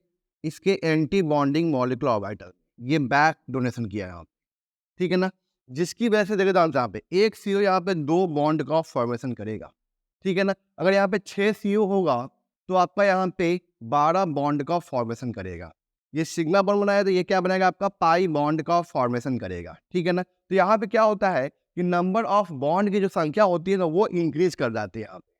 [SPEAKER 1] इसके एंटी बॉन्डिंग मॉलिक्यूलर ऑर्बिटल, ये बैक डोनेशन किया है यहाँ पे, ठीक है ना। जिसकी वजह से देखिए यहाँ पे एक CO यहाँ पे दो बॉन्ड का फॉर्मेशन करेगा, ठीक है ना। अगर यहाँ पे 6 CO होगा तो आपका यहाँ पे 12 बॉन्ड का फॉर्मेशन करेगा। ये सिग्मा बॉन्ड बनाया तो ये क्या बनाएगा आपका, पाई बॉन्ड का फॉर्मेशन करेगा, ठीक है ना। तो यहाँ पे क्या होता है कि नंबर ऑफ बॉन्ड की जो संख्या होती है ना, वो इंक्रीज कर जाती है यहाँ पे,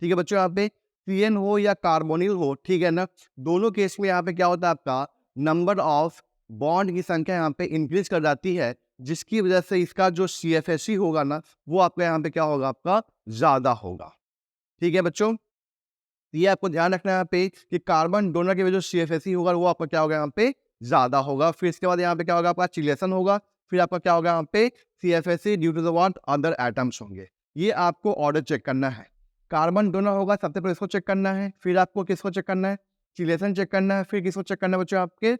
[SPEAKER 1] ठीक है बच्चों। यहाँ पे CN हो या कार्बोनिल हो, ठीक है ना, दोनों केस में यहाँ पे क्या होता है आपका, नंबर ऑफ बॉन्ड की संख्या यहाँ पे इंक्रीज कर जाती है, जिसकी वजह से इसका जो CFSE होगा ना, वो आपका यहाँ पे क्या होगा, आपका ज्यादा होगा, ठीक है बच्चों। ये आपको ध्यान रखना है यहाँ पे कि कार्बन डोनर के जो CFSE होगा वो आपका क्या होगा यहाँ पे ज़्यादा होगा। फिर इसके बाद यहाँ पे क्या होगा आपका चिलेशन होगा। फिर आपका क्या होगा यहाँ पे CFSE due to the what other atoms होंगे। ये आपको ऑर्डर चेक करना है। कार्बन डोनर होगा सबसे पहले इसको चेक करना है, फिर आपको किसको चेक करना है, चिलेशन चेक करना है, फिर किसको चेक करना है बच्चों आपके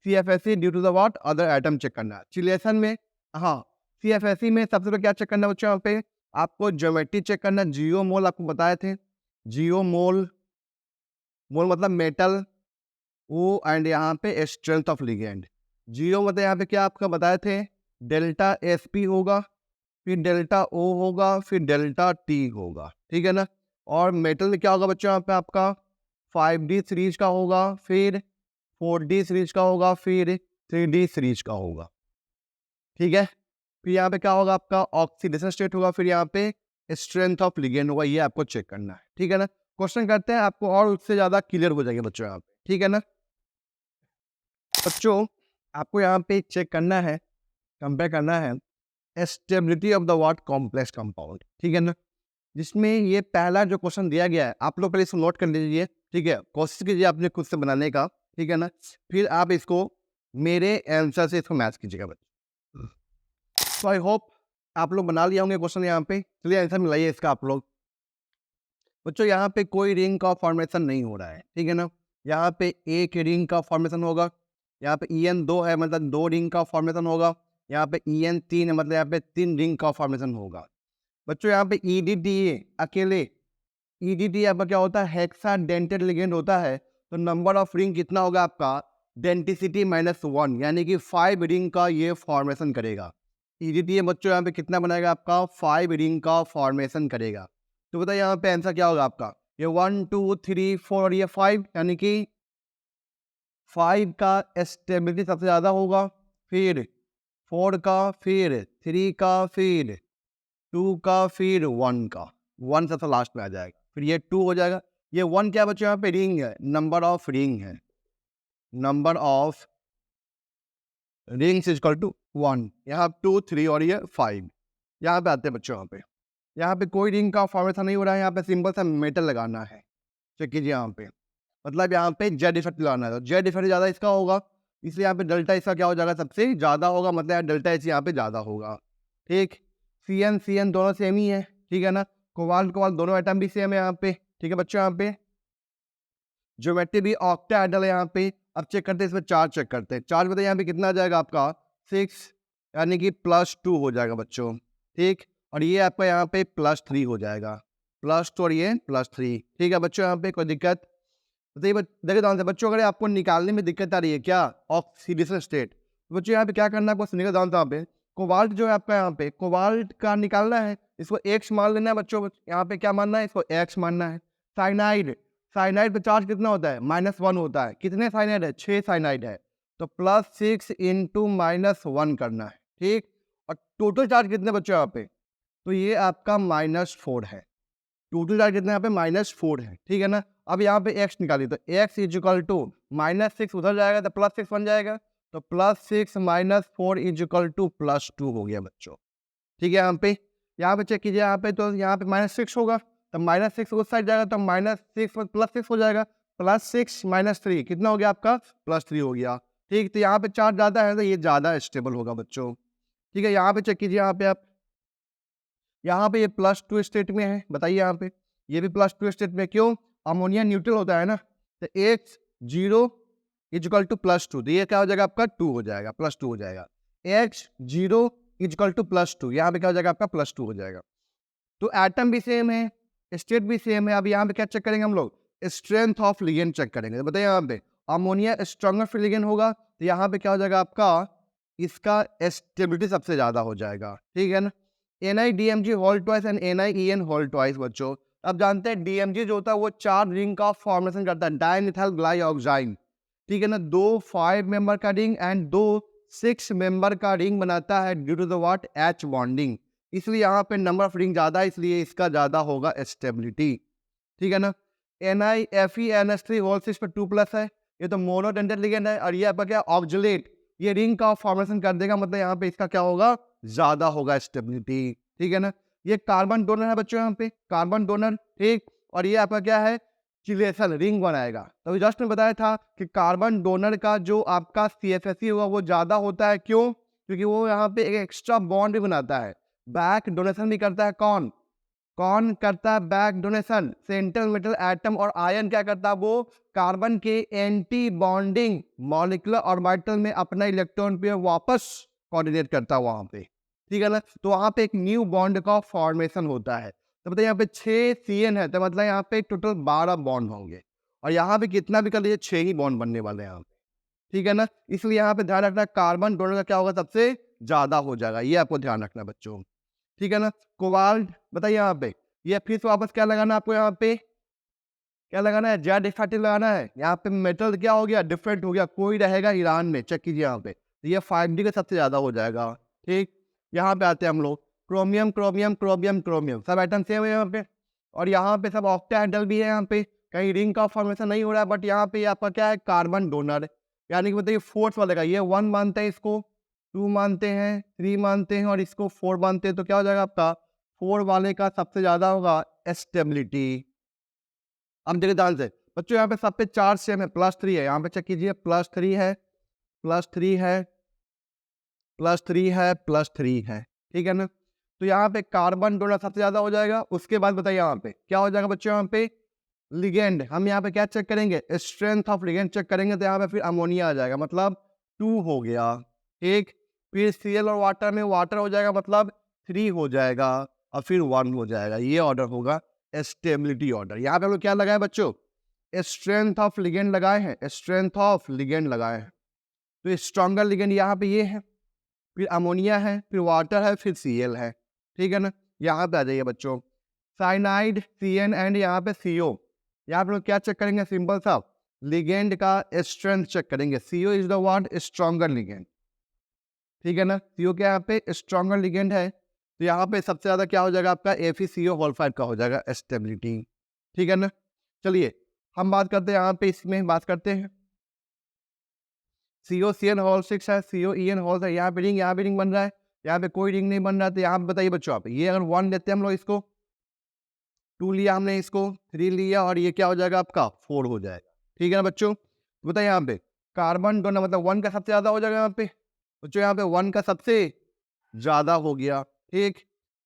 [SPEAKER 1] CFSE due to the what other atom check करना है। चिलेशन में हाँ, CFSE में सबसे पहले क्या चेक करना है बच्चों यहाँ पे आपको ज्योमेट्री चेक करना है। जियो मोल आपको बताए थे, जियो मोल, मोल मतलब मेटल, ओ एंड यहाँ पे स्ट्रेंथ ऑफ लिगेंड। जियो मतलब यहाँ पे क्या आपका बताए थे डेल्टा SP होगा, फिर डेल्टा O होगा, फिर डेल्टा T होगा, ठीक है ना। और मेटल में क्या होगा बच्चों यहाँ पे आपका 5D सीरीज का होगा, फिर 4D सीरीज का होगा, फिर 3D सीरीज का होगा, ठीक है। फिर यहाँ पे क्या होगा आपका ऑक्सीडेशन स्टेट होगा, फिर यहाँ पे स्ट्रेंथ ऑफ लिगेंड होगा। ये आपको चेक करना है, ठीक है ना। क्वेश्चन करते हैं आपको और उससे ज़्यादा क्लियर हो जाएगा बच्चों यहाँ पे, ठीक है ना। बच्चों आपको यहाँ पे चेक करना है, कंपेयर करना है stability of the what complex compound, ठीक है ना। जिसमें ये पहला जो क्वेश्चन दिया गया है आप लोग पहले इसको नोट कर लीजिए, ठीक है। कोशिश कीजिए अपने खुद से बनाने का, ठीक है ना। फिर आप इसको मेरे आंसर से इसको मैच कीजिएगा बच्चों। तो आई होप आप लोग बना लिया होंगे क्वेश्चन यहाँ पे। चलिए आंसर मिलाइए इसका आप लोग। बच्चों यहाँ पे कोई रिंग का फॉर्मेशन नहीं हो रहा है, ठीक है ना। यहाँ पे एक रिंग का फॉर्मेशन होगा, यहाँ पे EN 2 है मतलब 2 रिंग का फॉर्मेशन होगा, यहाँ पे EN 3 है मतलब यहाँ पे 3 रिंग का फॉर्मेशन होगा। बच्चों यहाँ पे EDTA अकेले, EDTA आपका क्या होता है हेक्साडेंटेड लिगेंड होता है। तो नंबर ऑफ रिंग कितना होगा आपका डेंटिसिटी -1 यानी कि 5 रिंग का ये फॉर्मेशन करेगा। EDTA बच्चों यहाँ पे कितना बनाएगा आपका 5 रिंग का फॉर्मेशन करेगा। तो बताइए यहाँ पे आंसर क्या होगा आपका, ये 1 2 3 4 और ये 5 यानी कि 5 का स्टेबिलिटी सबसे ज़्यादा होगा, फिर 4 का, फिर 3 का, फिर 2 का, फिर 1 का। 1 सबसे लास्ट में आ जाएगा, फिर ये 2 हो जाएगा। ये 1 क्या बच्चों यहाँ पे रिंग है, नंबर ऑफ रिंग है, number of rings is equal to 1। यहाँ 2 3 और ये 5 यहाँ पे आते हैं बच्चों। यहाँ पे कोई रिंग का फॉर्मेशन नहीं हो रहा है, यहाँ पे सिंपल सा मेटल लगाना है। चेक कीजिए यहाँ पे, मतलब यहाँ पे जेड इफेक्ट लगाना है। तो जेड इफेक्ट ज़्यादा इसका होगा, इसलिए यहाँ पे डेल्टा इसका क्या हो जाएगा सबसे ज़्यादा होगा, मतलब यहाँ डेल्टा इस यहाँ पे ज़्यादा होगा, ठीक। CN दोनों सेम ही है, ठीक है ना। कोबाल्ट दोनों एटम भी सेम है यहाँ पे, ठीक है बच्चों। यहाँ पे ज्योमेट्री भी ऑक्टाहेड्रल है यहाँ पे। अब चेक करते हैं इसमें चार्ज, चेक करते हैं चार्ज। बताइए यहाँ पे कितना आ जाएगा आपका 6 यानी कि +2 हो जाएगा बच्चों, ठीक। और ये आपका यहाँ पे +3 हो जाएगा, +2 और ये +3, ठीक है बच्चों। यहाँ पे कोई दिक्कत बताइए देखिए ध्यान से बच्चों, अगर आपको निकालने में दिक्कत आ रही है क्या ऑक्सीडेशन स्टेट, तो बच्चों यहाँ पे क्या करना है आपको सुनिएगा ध्यान से। यहाँ पे कोबाल्ट जो है आपका यहाँ पे कोबाल्ट का निकालना है, इसको X मान लेना है बच्चों। यहाँ पे क्या मानना है, इसको X मानना है। साइनाइड, साइनाइड पे चार्ज कितना होता है -1 होता है। कितने साइनाइड है 6 साइनाइड है, तो +6 इंटू -1 करना है, ठीक। और टोटल चार्ज कितने बच्चों यहाँ पे, तो ये आपका -4 है। टोटल चार्ज कितना यहाँ पे -4 है, ठीक है ना। अब यहाँ पे x निकालिए, तो x इज इक्वल टू -6 उधर जाएगा तो +6 बन जाएगा, तो +6 -4 इज इक्वल टू +2 हो गया बच्चों, ठीक है। यहाँ पे चेक कीजिए, यहाँ पे तो यहाँ पे -6 होगा, तो -6 उस साइड जाएगा तो -6 +6 हो जाएगा, +6 -3 कितना हो गया आपका +3 हो गया, ठीक। तो यहाँ पे चार्ज ज़्यादा है तो ये ज़्यादा स्टेबल होगा बच्चों, ठीक है। यहाँ पे चेक कीजिए, यहाँ पे आप यहाँ पे ये +2 स्टेट में है। बताइए यहाँ पे ये भी +2 स्टेट में, क्यों अमोनिया न्यूट्रल होता है ना, तो X0 इज इक्वल टू +2, तो ये क्या हो जाएगा आपका 2 हो जाएगा, +2 हो जाएगा। X0 इज इक्वल टू +2, यहाँ पे क्या हो जाएगा आपका +2 हो जाएगा। तो एटम भी सेम है, स्टेट भी सेम है। अब यहाँ पे क्या चेक करेंगे हम लोग, स्ट्रेंथ ऑफ लिगेंड चेक करेंगे। तो बताइए यहाँ पे अमोनिया स्ट्रॉन्गर लिगेंड होगा, तो यहाँ पे क्या हो जाएगा आपका इसका स्टेबिलिटी सबसे ज़्यादा हो जाएगा, ठीक है ना। NiDMg होल ट्वाइस एंड NiEN होल ट्वाइस बच्चों। अब जानते हैं DMG जो होता है वो 4 रिंग का फॉर्मेशन करता है, डाइमिथाइल ग्लाइऑक्साइड, ठीक है ना। 2 5 मेंबर का रिंग एंड 2 6 मेंबर का रिंग बनाता है due to the what H bonding, इसलिए यहाँ पे नंबर ऑफ रिंग ज़्यादा है, इसलिए इसका ज़्यादा होगा स्टेबिलिटी, ठीक है ना। NiFeNH3 होल 6 पे 2+ है, ये तो मोनोडेंटेड लिगेंड है, और ये आपका क्या ऑक्सलेट, ये रिंग का फॉर्मेशन कर देगा, मतलब यहाँ पे इसका क्या होगा ज्यादा होगा स्टेबिलिटी, ठीक है ना। ये कार्बन डोनर है बच्चों, यहाँ पे कार्बन डोनर, ठीक। और ये आपका क्या है चिलेशन रिंग बनाएगा। तो जस्ट मैं बताया था कि कार्बन डोनर का जो आपका CFSE होगा वो ज़्यादा होता है, क्यों? क्योंकि वो यहाँ पे एक एक्स्ट्रा बॉन्ड भी बनाता है, बैक डोनेशन भी करता है। कौन कौन करता है back donation? Central metal atom. और आयन क्या करता है? वो कार्बन के एंटी बॉन्डिंग मॉलिक्यूलर ऑर्बिटल में अपना इलेक्ट्रॉन पेयर वापस कोऑर्डिनेट करता है वहां पे, ठीक है ना। तो वहां पे एक न्यू बॉन्ड का फॉर्मेशन होता है। तो बताइए यहाँ पे 6 CN है, तो मतलब यहाँ पे टोटल 12 बॉन्ड होंगे। और यहाँ पे कितना भी कर लीजिए 6 ही बॉन्ड बनने वाले हैं यहाँ पे, ठीक है ना। इसलिए यहाँ पे ध्यान रखना कार्बन डोनर का क्या होगा? सबसे ज्यादा हो जाएगा, ये आपको ध्यान रखना बच्चों, ठीक है ना। कोबाल्ट बताइए यहाँ पे, ये फिर से वापस क्या लगाना है आपको? यहाँ पे क्या लगाना है? जेड इफेक्टिव लगाना है। यहाँ पे मेटल क्या हो गया? डिफरेंट हो गया, कोई रहेगा ईरान में, चेक कीजिए यहाँ पे। तो ये 5D का सबसे ज्यादा हो जाएगा, ठीक। यहाँ पे आते हैं हम लोग, क्रोमियम क्रोमियम क्रोमियम क्रोमियम, सब आइटम सेम है यहाँ पे। और यहाँ पे सब ऑक्टाहेड्रल भी है। यहाँ पे कहीं रिंग का फॉर्मेशन नहीं हो रहा है, बट यहाँ पे आपका क्या है? कार्बन डोनर, यानी कि बताइए फोर्थ वाले का, ये 1 मानते हैं, इसको 2 मानते हैं, 3 मानते हैं, और इसको 4 मानते हैं। तो क्या हो जाएगा आपका? 4 वाले का सबसे ज्यादा होगा स्टेबिलिटी। अब देखिए ध्यान से बच्चों, यहाँ पे सब पे 4 सेम है, +3 है। यहाँ पे चेक कीजिए, +3 है, +3 है, +3 है, +3 है, ठीक है ना। तो यहाँ पे कार्बन डोनर सबसे ज्यादा हो जाएगा। उसके बाद बताइए यहाँ पे क्या हो जाएगा बच्चों? यहाँ पे लिगेंड, हम यहाँ पे क्या चेक करेंगे? स्ट्रेंथ ऑफ लिगेंड चेक करेंगे। तो यहाँ पे फिर अमोनिया आ जाएगा, मतलब 2 हो गया, ठीक। फिर Cl और वाटर में वाटर हो जाएगा, मतलब 3 हो जाएगा, और फिर 1 हो जाएगा। ये ऑर्डर होगा स्टेबिलिटी ऑर्डर। यहाँ पे हम लोग क्या लगाए बच्चों? स्ट्रेंथ ऑफ लिगेंड लगाए हैं, स्ट्रेंथ ऑफ लिगेंड लगाए हैं। तो स्ट्रॉन्गर लिगेंड यहाँ पे ये है, फिर अमोनिया है, फिर वाटर है, फिर Cl है, ठीक है ना। यहाँ पे आ जाइए बच्चों, साइनाइड, CN एंड यहाँ पे CO। यहाँ पे लोग क्या चेक करेंगे? सिंपल सा लिगेंड का स्ट्रेंथ चेक करेंगे। CO is the what? Stronger ligand, ठीक है ना। CO क्या यहाँ पे स्ट्रॉन्गर लिगेंड है। तो यहाँ पे सबसे ज्यादा क्या हो जाएगा आपका? FeCO5 का हो जाएगा स्टेबिलिटी, ठीक है ना। चलिए हम बात करते हैं, यहाँ पे इसमें बात करते हैं, COCN6 है, COEN है। यहाँ पे रिंग बन रहा है, यहाँ पे कोई रिंग नहीं बन रहा है। तो यहाँ पे बताइए बच्चों, आप ये अगर 1 लेते हैं हम लोग, इसको 2 लिया हमने, इसको 3 लिया, और ये क्या हो जाएगा आपका? 4 हो जाएगा, ठीक है ना बच्चों। तो बताइए यहाँ पे कार्बन डोनर मतलब 1 का सबसे ज्यादा हो जाएगा यहाँ पे बच्चों। यहाँ पे 1 का सबसे ज्यादा हो गया, ठीक।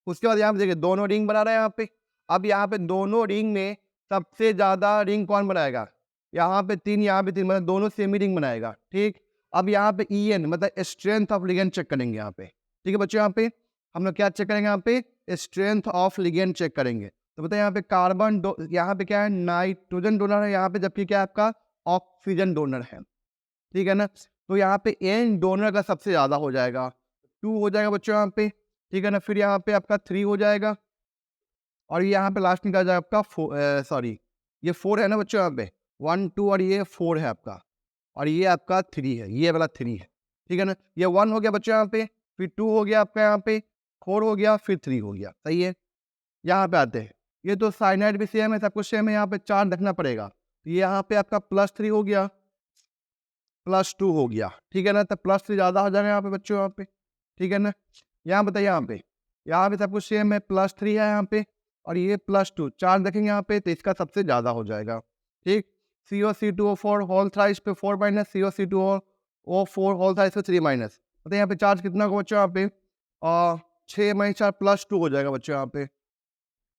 [SPEAKER 1] उसके बाद यहाँ पे देखिए दोनों रिंग बना रहे हैं यहाँ पे। अब यहाँ पे दोनों रिंग में सबसे ज्यादा रिंग कौन बनाएगा? यहाँ पे 3, यहाँ पे 3, मतलब दोनों सेमी रिंग बनाएगा, ठीक। अब यहाँ पे EN मतलब स्ट्रेंथ ऑफ लिगेंड चेक करेंगे यहाँ पे, ठीक है बच्चों। यहाँ पे हम लोग क्या चेक करेंगे? यहाँ पे स्ट्रेंथ ऑफ लिगेंड चेक करेंगे। तो बताइए यहाँ पे कार्बन यहाँ पे क्या है? नाइट्रोजन डोनर है यहाँ पे, जबकि क्या है आपका? ऑक्सीजन डोनर है, ठीक है ना। तो यहाँ पे N डोनर का सबसे ज्यादा हो जाएगा, 2 हो जाएगा बच्चों यहाँ पे, ठीक है ना। फिर यहाँ पे आपका 3 हो जाएगा, और यहाँ पे लास्ट में क्या जाएगा आपका? सॉरी, ये 4 है ना बच्चों, यहाँ पे 1 2 और ये 4 है आपका, और ये आपका 3 है, ये वाला 3 है, ठीक है ना। ये 1 हो गया बच्चों यहाँ पे, फिर 2 हो गया आपका, यहाँ पे 4 हो गया, फिर 3 हो गया, सही है। यहाँ पे आते हैं, ये तो साइनाइड भी सेम है, सब कुछ सेम है। यहाँ पे 4 रखना पड़ेगा, तो ये यहाँ पे आपका +3 हो गया, +2 हो गया, ठीक है ना। तब +3 ज्यादा हो जाएगा यहाँ पे बच्चों, यहाँ पे, ठीक है ना। यहाँ बताइए यहाँ पे सब कुछ सेम है, +3 है यहाँ पे, और ये +2, 4 देखेंगे यहाँ पे, तो इसका सबसे ज्यादा हो जाएगा, ठीक। COC2O4 होल था, इस पे 4 माइनस, COC2O4 होल था, इस पे 3 माइनस। मतलब यहाँ पे चार्ज कितना होगा बच्चों? यहाँ पे 6 माइनस 4 +2 हो जाएगा बच्चों, यहाँ पे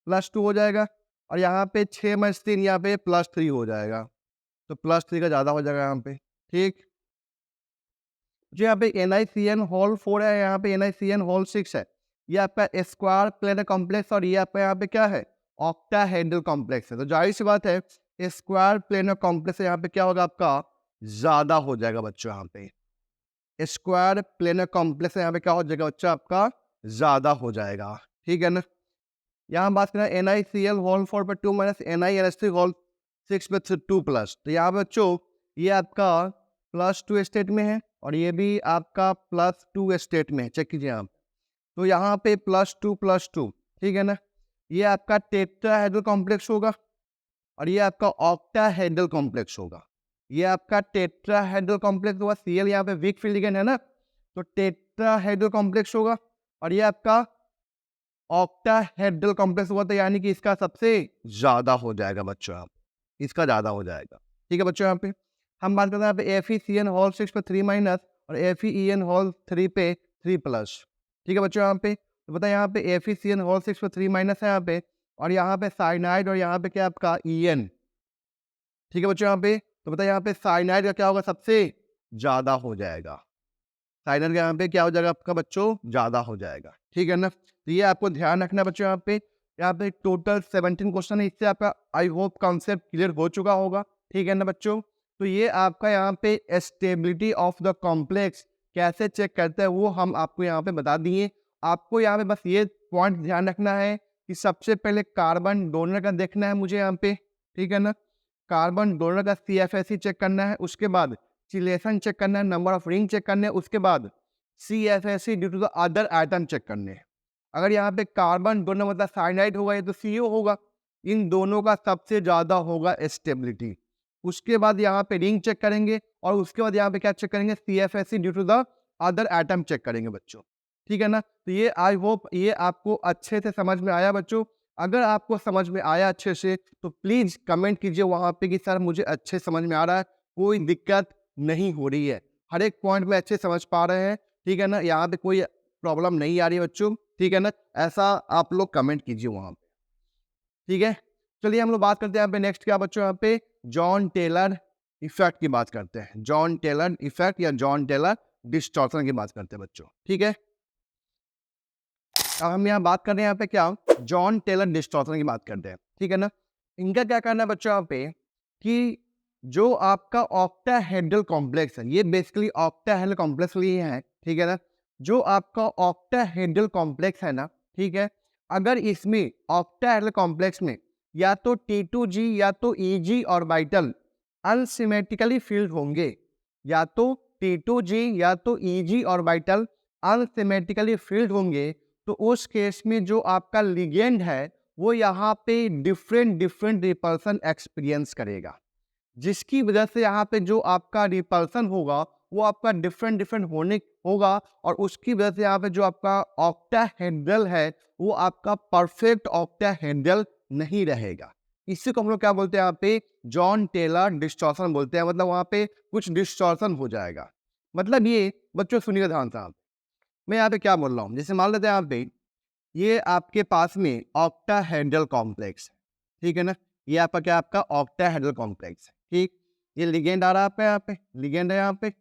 [SPEAKER 1] +2 हो जाएगा, और यहाँ पे 6 माइनस 3 यहाँ पे +3 हो जाएगा। तो +3 का ज्यादा हो जाएगा यहाँ पे, ठीक। जो यहाँ पे NiCN4 है, यहाँ पे NiCN6 है। ये आपका स्क्वायर प्लेनर कॉम्प्लेक्स, और ये आपका यहाँ पे क्या है? ऑक्टाहेड्रल कॉम्प्लेक्स है। तो जाहिर सी बात है स्क्वायर प्लेनर कॉम्प्लेक्स यहाँ पे क्या होगा आपका? ज्यादा हो जाएगा बच्चों। यहाँ पे स्क्वायर प्लेनर कॉम्प्लेक्स यहाँ पे क्या हो जाएगा बच्चों? आपका ज्यादा हो जाएगा, ठीक है ना। यहाँ बात करें NiCl4 पे 2 माइनस, NiNH3 पे 2+। तो यहाँ पे बच्चों ये आपका +2 स्टेट में है, और ये भी आपका +2 स्टेट में है, चेक कीजिए आप। तो यहाँ पे +2+2, ठीक है ना। ये आपका टेट्राहेड्रल कॉम्प्लेक्स होगा, और ये आपका ऑक्टाहेड्रल कॉम्प्लेक्स होगा। ये आपका टेट्राहेड्रल कॉम्प्लेक्स होगा, Cl यहाँ पे वीक फील्ड लिगेंड है ना, तो टेट्राहेड्रल कॉम्प्लेक्स होगा, और ये आपका ऑक्टाहेड्रल कॉम्प्लेक्स हुआ, तो यानी कि इसका सबसे ज्यादा हो जाएगा बच्चों। आप इसका ज़्यादा हो जाएगा। ठीक है बच्चों, यहाँ पे हम बात करते हैं यहाँ पे FeCN होल 6 पे 3 माइनस और FeEN होल 3 पे 3 प्लस। ठीक है बच्चों, यहाँ पे तो बताइए यहाँ पे FeCN होल 6 पे 3 माइनस है यहाँ पे, और यहाँ पे साइनाइड और यहाँ पे क्या आपका EN। ठीक है बच्चों, यहाँ पे तो बताइए यहाँ पे साइनाइड का क्या होगा, सबसे ज़्यादा हो जाएगा। साइनाइड का यहाँ पे क्या हो जाएगा आपका बच्चों, ज़्यादा हो जाएगा। ठीक है ना, तो ये आपको ध्यान रखना है बच्चों। यहाँ पे टोटल 17 क्वेश्चन है, इससे आपका आई होप कॉन्सेप्ट क्लियर हो चुका होगा। ठीक है ना बच्चों, तो ये आपका यहाँ पे स्टेबिलिटी ऑफ द कॉम्प्लेक्स कैसे चेक करते हैं वो हम आपको यहाँ पे बता दिए। आपको यहाँ पे बस ये पॉइंट ध्यान रखना है कि सबसे पहले कार्बन डोनर का देखना है मुझे यहाँ पे। ठीक है ना, कार्बन डोनर का CFSE चेक करना है, उसके बाद चिलेशन चेक करना है, नंबर ऑफ रिंग चेक करने हैं, उसके बाद CFSE due to the other item check करने हैं। अगर यहाँ पे कार्बन डोनर मतलब साइनाइड होगा, ये तो CO होगा। इन दोनों का सबसे ज़्यादा होगा स्टेबिलिटी। उसके बाद यहाँ पे रिंग चेक करेंगे और उसके बाद यहाँ पे क्या चेक करेंगे, CFSE due to the other item check करेंगे बच्चों। ठीक है ना, तो ये आई होप ये आपको अच्छे से समझ में आया बच्चों। अगर आपको समझ में आया अच्छे से तो प्लीज़ कमेंट कीजिए वहाँ पे कि सर मुझे अच्छे समझ में आ रहा है, कोई दिक्कत नहीं हो रही है, हर एक पॉइंट में अच्छे समझ पा रहे हैं। ठीक है ना, यहाँ पे कोई प्रॉब्लम नहीं आ रही है बच्चों। ठीक है ना, ऐसा आप लोग कमेंट कीजिए वहाँ पे। ठीक है, चलिए हम लोग बात करते हैं यहाँ पे नेक्स्ट क्या बच्चों, यहाँ पे जॉन टेलर इफेक्ट की बात करते हैं। जॉन टेलर इफेक्ट या जॉन टेलर डिस्टॉर्शन की बात करते हैं बच्चों। ठीक है, अब हम यहाँ बात कर रहे हैं यहाँ पे क्या, जॉन टेलर डिस्टॉर्शन की बात करते हैं। ठीक है ना, इनका क्या करना है बच्चों यहाँ पे कि जो आपका ऑक्टाहेड्रल कॉम्प्लेक्स है, ये बेसिकली ऑक्टाहेड्रल कॉम्प्लेक्स लिए है। ठीक है ना, जो आपका ऑक्टाहेड्रल कॉम्प्लेक्स है ना, ठीक है, अगर इसमें ऑक्टाहेड्रल कॉम्प्लेक्स में या तो T2G या तो EG ऑर्बिटल अनसिमेट्रिकली फील्ड होंगे, या तो T2G या तो EG ऑर्बिटल अनसिमेट्रिकली फील्ड होंगे, तो उस केस में जो आपका लिगेंड है वो यहाँ पे डिफरेंट रिपल्सन एक्सपीरियंस करेगा, जिसकी वजह से यहाँ पे जो आपका रिपल्सन होगा वो आपका डिफरेंट होने होगा, और उसकी वजह से यहाँ पे जो आपका ऑक्टाहेड्रल है वो आपका परफेक्ट ऑक्टाहेड्रल नहीं रहेगा। इसी को हम लोग क्या बोलते हैं यहाँ पे, जॉन टेलर डिस्टॉर्शन बोलते हैं। मतलब वहाँ पे कुछ डिस्टॉर्शन हो जाएगा। मतलब ये बच्चों सुनिए ध्यान से, मैं यहाँ पे क्या बोल रहा हूँ, जैसे मान लेते हैं यहाँ पे ये आपके पास में ऑक्टाहेड्रल कॉम्प्लेक्स है। ठीक है ना, ये आपका क्या, आपका ऑक्टाहेड्रल कॉम्प्लेक्स है। ठीक, ये लिगेंड आ रहा है आपका, यहाँ पे लिगेंड है यहाँ पे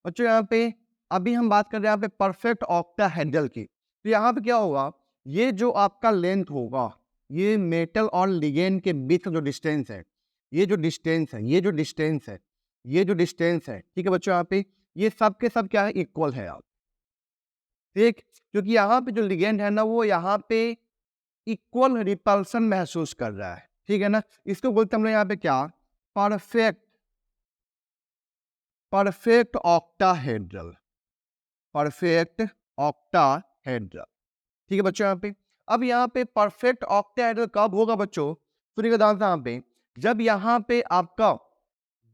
[SPEAKER 1] बच्चों। यहाँ पे अभी हम बात कर रहे हैं यहाँ पे परफेक्ट ऑक्टाहेड्रल की। तो यहाँ पे क्या होगा, ये जो आपका लेंथ होगा, ये मेटल और लिगेंड के बीच का जो डिस्टेंस है, ये जो डिस्टेंस है, ये जो डिस्टेंस है, ये जो डिस्टेंस है, ठीक है बच्चों, यहाँ पे ये सब के सब क्या है, इक्वल है आप। ठीक, क्योंकि यहाँ पे जो लिगेंड है ना वो यहाँ पे इक्वल रिपल्सन महसूस कर रहा है। ठीक है ना, इसको बोलते हैं हम लोग यहाँ पे क्या, परफेक्ट ऑक्टाहेड्रल, परफेक्ट ऑक्टाहेड्रल। ठीक है बच्चों, यहाँ पे अब यहाँ पे परफेक्ट ऑक्टाहेड्रल कब होगा बच्चों, सुनिएगा ध्यान से। यहाँ पे जब यहाँ पे आपका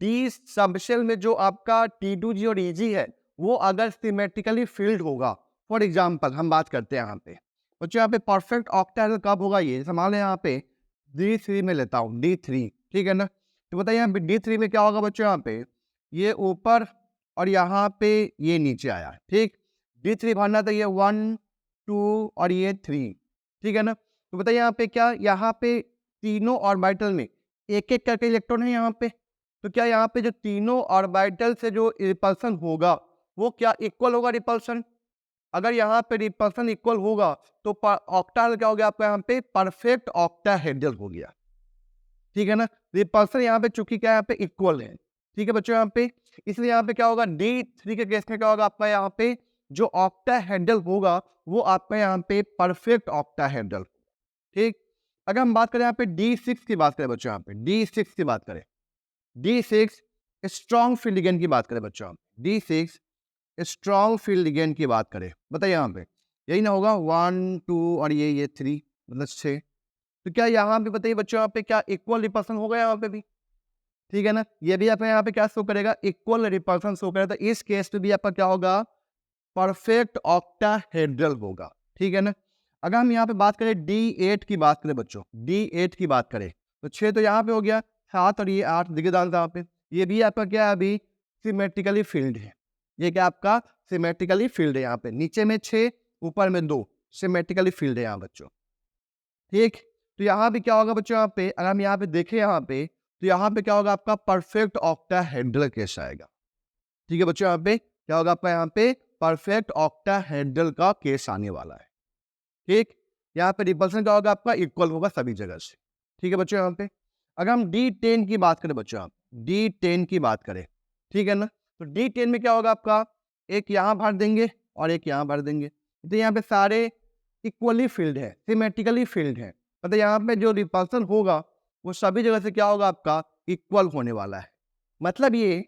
[SPEAKER 1] डी सबशेल में जो आपका T2G और EG है वो अगर सिमेट्रिकली फील्ड होगा। फॉर एग्जाम्पल हम बात करते हैं यहाँ पे बच्चों, यहाँ पे परफेक्ट ऑक्टाहेड्रल कब होगा, ये संभाले यहाँ पे D3 में लेता हूँ, D3। ठीक है ना, तो बताइए यहाँ पे D3 में क्या होगा बच्चों, यहाँ पे ये ऊपर और यहाँ पे ये नीचे आया। ठीक, D3 भरना था, ये 1 2 और ये 3। ठीक है ना, तो बताइए यहाँ पे क्या, यहाँ पे तीनों ऑर्बिटल में एक एक करके इलेक्ट्रॉन है यहाँ पे, तो क्या यहाँ पे जो तीनों ऑर्बिटल से जो रिपल्सन होगा वो क्या इक्वल होगा रिपल्सन। अगर यहाँ पे रिपल्सन इक्वल होगा तो ऑक्टाहेड्रल क्या हो गया आपका, यहाँ पे परफेक्ट ऑक्टाहेड्रल हो गया। ठीक है ना, रिपल्सन यहाँ पे चूंकि क्या यहाँ पे इक्वल है। ठीक है बच्चों, यहाँ पे इसलिए यहाँ पे क्या होगा, D3 के केस में क्या होगा आपका, यहाँ पे जो ऑक्टाहेड्रल होगा वो आपका यहाँ पे परफेक्ट ऑक्टाहेड्रल। ठीक, अगर हम बात करें यहाँ पे D6 की बात करें बच्चों, यहाँ पे D6 की बात करें, D6 स्ट्रॉन्ग फील्ड लिगेंड की बात करें बच्चों, D6 स्ट्रॉन्ग फील्ड लिगेंड की बात करें, बताइए यहाँ पे यही ना होगा 1 2 और ये 3 मतलब 6। तो क्या यहाँ पे बताइए बच्चों, यहाँ पे क्या इक्वल रिपल्सन होगा यहाँ पे भी। ठीक है ना, ये भी आपका यहाँ पे क्या शो करेगा, इक्वल रिपल्सन शो करेगा। तो इस केस पे भी आपका क्या होगा, परफेक्ट ऑक्टाहेड्रल होगा। ठीक है ना, अगर हम यहाँ पे बात करें D8 की बात करें बच्चों, D8 की बात करें तो 6 तो यहाँ पे हो गया, 7 और ये 8 देखिए ध्यान से यहाँ पे, ये भी आपका क्या है अभी सिमेट्रिकली फील्ड है। ये क्या आपका सिमेट्रिकली फील्ड है यहाँ पे, नीचे में 6 ऊपर में 2 सिमेट्रिकली फील्ड है यहाँ बच्चों, ठीक। तो यहाँ पे क्या होगा बच्चों, यहाँ पे अगर हम यहाँ पे देखें यहाँ पे, तो यहाँ पे क्या होगा आपका परफेक्ट ऑक्टाहेड्रल केस आएगा, ठीक है बच्चों। यहाँ पे क्या होगा आपका, यहाँ पे परफेक्ट ऑक्टाहेड्रल का केस आने वाला है, ठीक। यहाँ पे रिपल्सन क्या होगा आपका, इक्वल होगा सभी जगह से, ठीक है बच्चों। यहाँ पे अगर हम D10 की बात करें बच्चों, आप D10 की बात करें, ठीक है ना, तो D10 में क्या होगा आपका, एक यहाँ भर देंगे और एक यहाँ भर देंगे, तो यहाँ पे सारे इक्वली फील्ड है, सिमेट्रिकली फील्ड है, मतलब यहाँ पे जो रिपल्सन होगा वो सभी जगह से क्या होगा आपका इक्वल होने वाला है। मतलब ये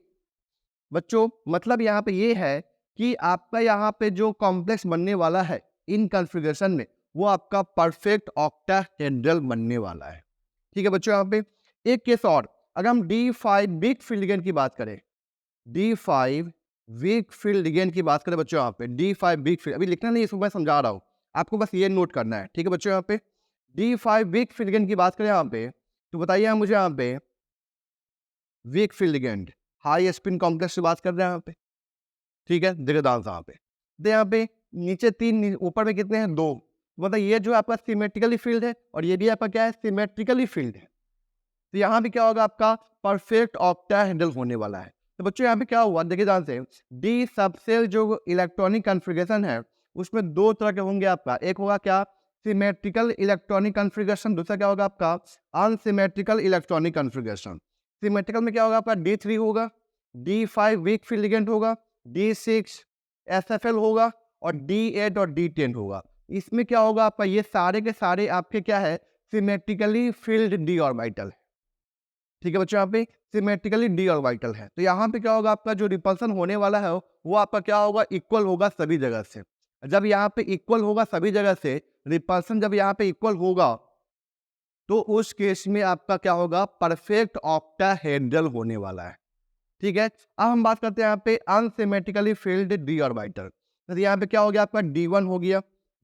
[SPEAKER 1] बच्चों, मतलब यहाँ पे ये है कि आपका यहाँ पे जो कॉम्प्लेक्स बनने वाला है इन कॉन्फ़िगरेशन में, वो आपका परफेक्ट ऑक्टाहेड्रल बनने वाला है, ठीक है बच्चों। यहाँ पे एक केस और, अगर हम D5 वीक फील्ड लिगेंड की बात करें, D5 वीक फील्ड लिगेंड की बात करें बच्चों, यहाँ पे D5 वीक फील्ड, अभी लिखना नहीं, इसको मैं समझा रहा हूँ, आपको बस ये नोट करना है, ठीक है बच्चों। यहाँ पे D5 वीक फील्ड लिगेंड की बात करें यहाँ पे, तो बताइए मुझे यहाँ पे weak field ligand high spin complex से बात कर रहे हैं यहाँ पे, ठीक है, देखिए ध्यान से यहाँ पे, तो यहाँ पे नीचे 3 ऊपर में कितने हैं 2, मतलब ये जो आपका सिमेट्रिकली फील्ड है और ये भी आपका क्या है सिमेट्रिकली फील्ड है, तो यहाँ पे क्या होगा आपका परफेक्ट ऑक्टाहेड्रल होने वाला है। तो बच्चों यहाँ पे क्या हुआ, देखिए ध्यान से, डी सबसे जो इलेक्ट्रॉनिक कॉन्फ़िगरेशन है उसमें 2 तरह के होंगे आपका, एक होगा क्या सिमेट्रिकल इलेक्ट्रॉनिक कॉन्फ़िगरेशन, दूसरा क्या होगा आपका अनसिमेट्रिकल इलेक्ट्रॉनिक कॉन्फ़िगरेशन। सिमेट्रिकल में क्या होगा आपका D3 होगा, D5 वीक फील्ड लिगेंड होगा, D6 SFL होगा और D8 और D10 होगा। इसमें क्या होगा आपका, ये सारे के सारे आपके क्या है सिमेट्रिकली फील्ड d ऑर्बिटल है, ठीक है बच्चों। यहाँ पे सिमेट्रिकली d ऑर्बिटल है, तो यहाँ पे क्या होगा आपका जो रिपल्सन होने वाला है वो आपका क्या होगा इक्वल होगा सभी जगह से। जब यहाँ पे इक्वल होगा सभी जगह से, रिपल्सन जब यहाँ पे इक्वल होगा तो उस केस में आपका क्या होगा परफेक्ट ऑक्टाहेड्रल होने वाला है, ठीक है। अब हम बात करते हैं यहाँ पे अनसिमेट्रिकली फील्ड d ऑर्बिटल, तो यहाँ पे क्या हो गया आपका D1 हो गया,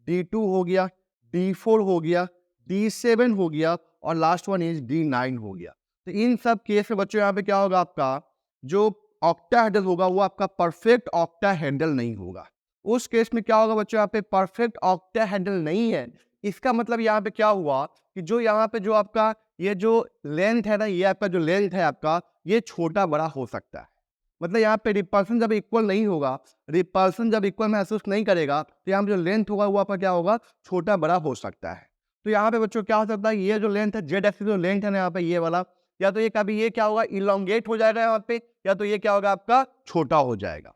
[SPEAKER 1] D2 हो गया, D4 हो गया, D7 हो गया और लास्ट वन इज D9 हो गया। तो इन सब केस में बच्चों यहाँ पे क्या होगा आपका जो ऑक्टाहेड्रल होगा वो आपका परफेक्ट ऑक्टाहेड्रल नहीं होगा। उस केस में क्या होगा बच्चों, यहाँ पे परफेक्ट ऑक्टाहेड्रल नहीं है, इसका मतलब यहाँ पे क्या हुआ कि जो यहाँ पे जो आपका ये जो लेंथ है ना, ये आपका जो लेंथ है आपका ये छोटा बड़ा हो सकता है। मतलब यहाँ पे रिपल्सन जब इक्वल नहीं होगा, रिपल्सन जब इक्वल महसूस नहीं करेगा, तो यहाँ पे जो लेंथ होगा वो आपका क्या होगा छोटा बड़ा हो सकता है। तो यहाँ पे बच्चों क्या हो सकता है, ये जो लेंथ है जेड एक्सिस जो लेंथ है ना यहाँ पे ये वाला, या तो ये कभी ये क्या होगा इलोंगेट हो जाएगा यहाँ पे, या तो ये क्या होगा आपका छोटा हो जाएगा,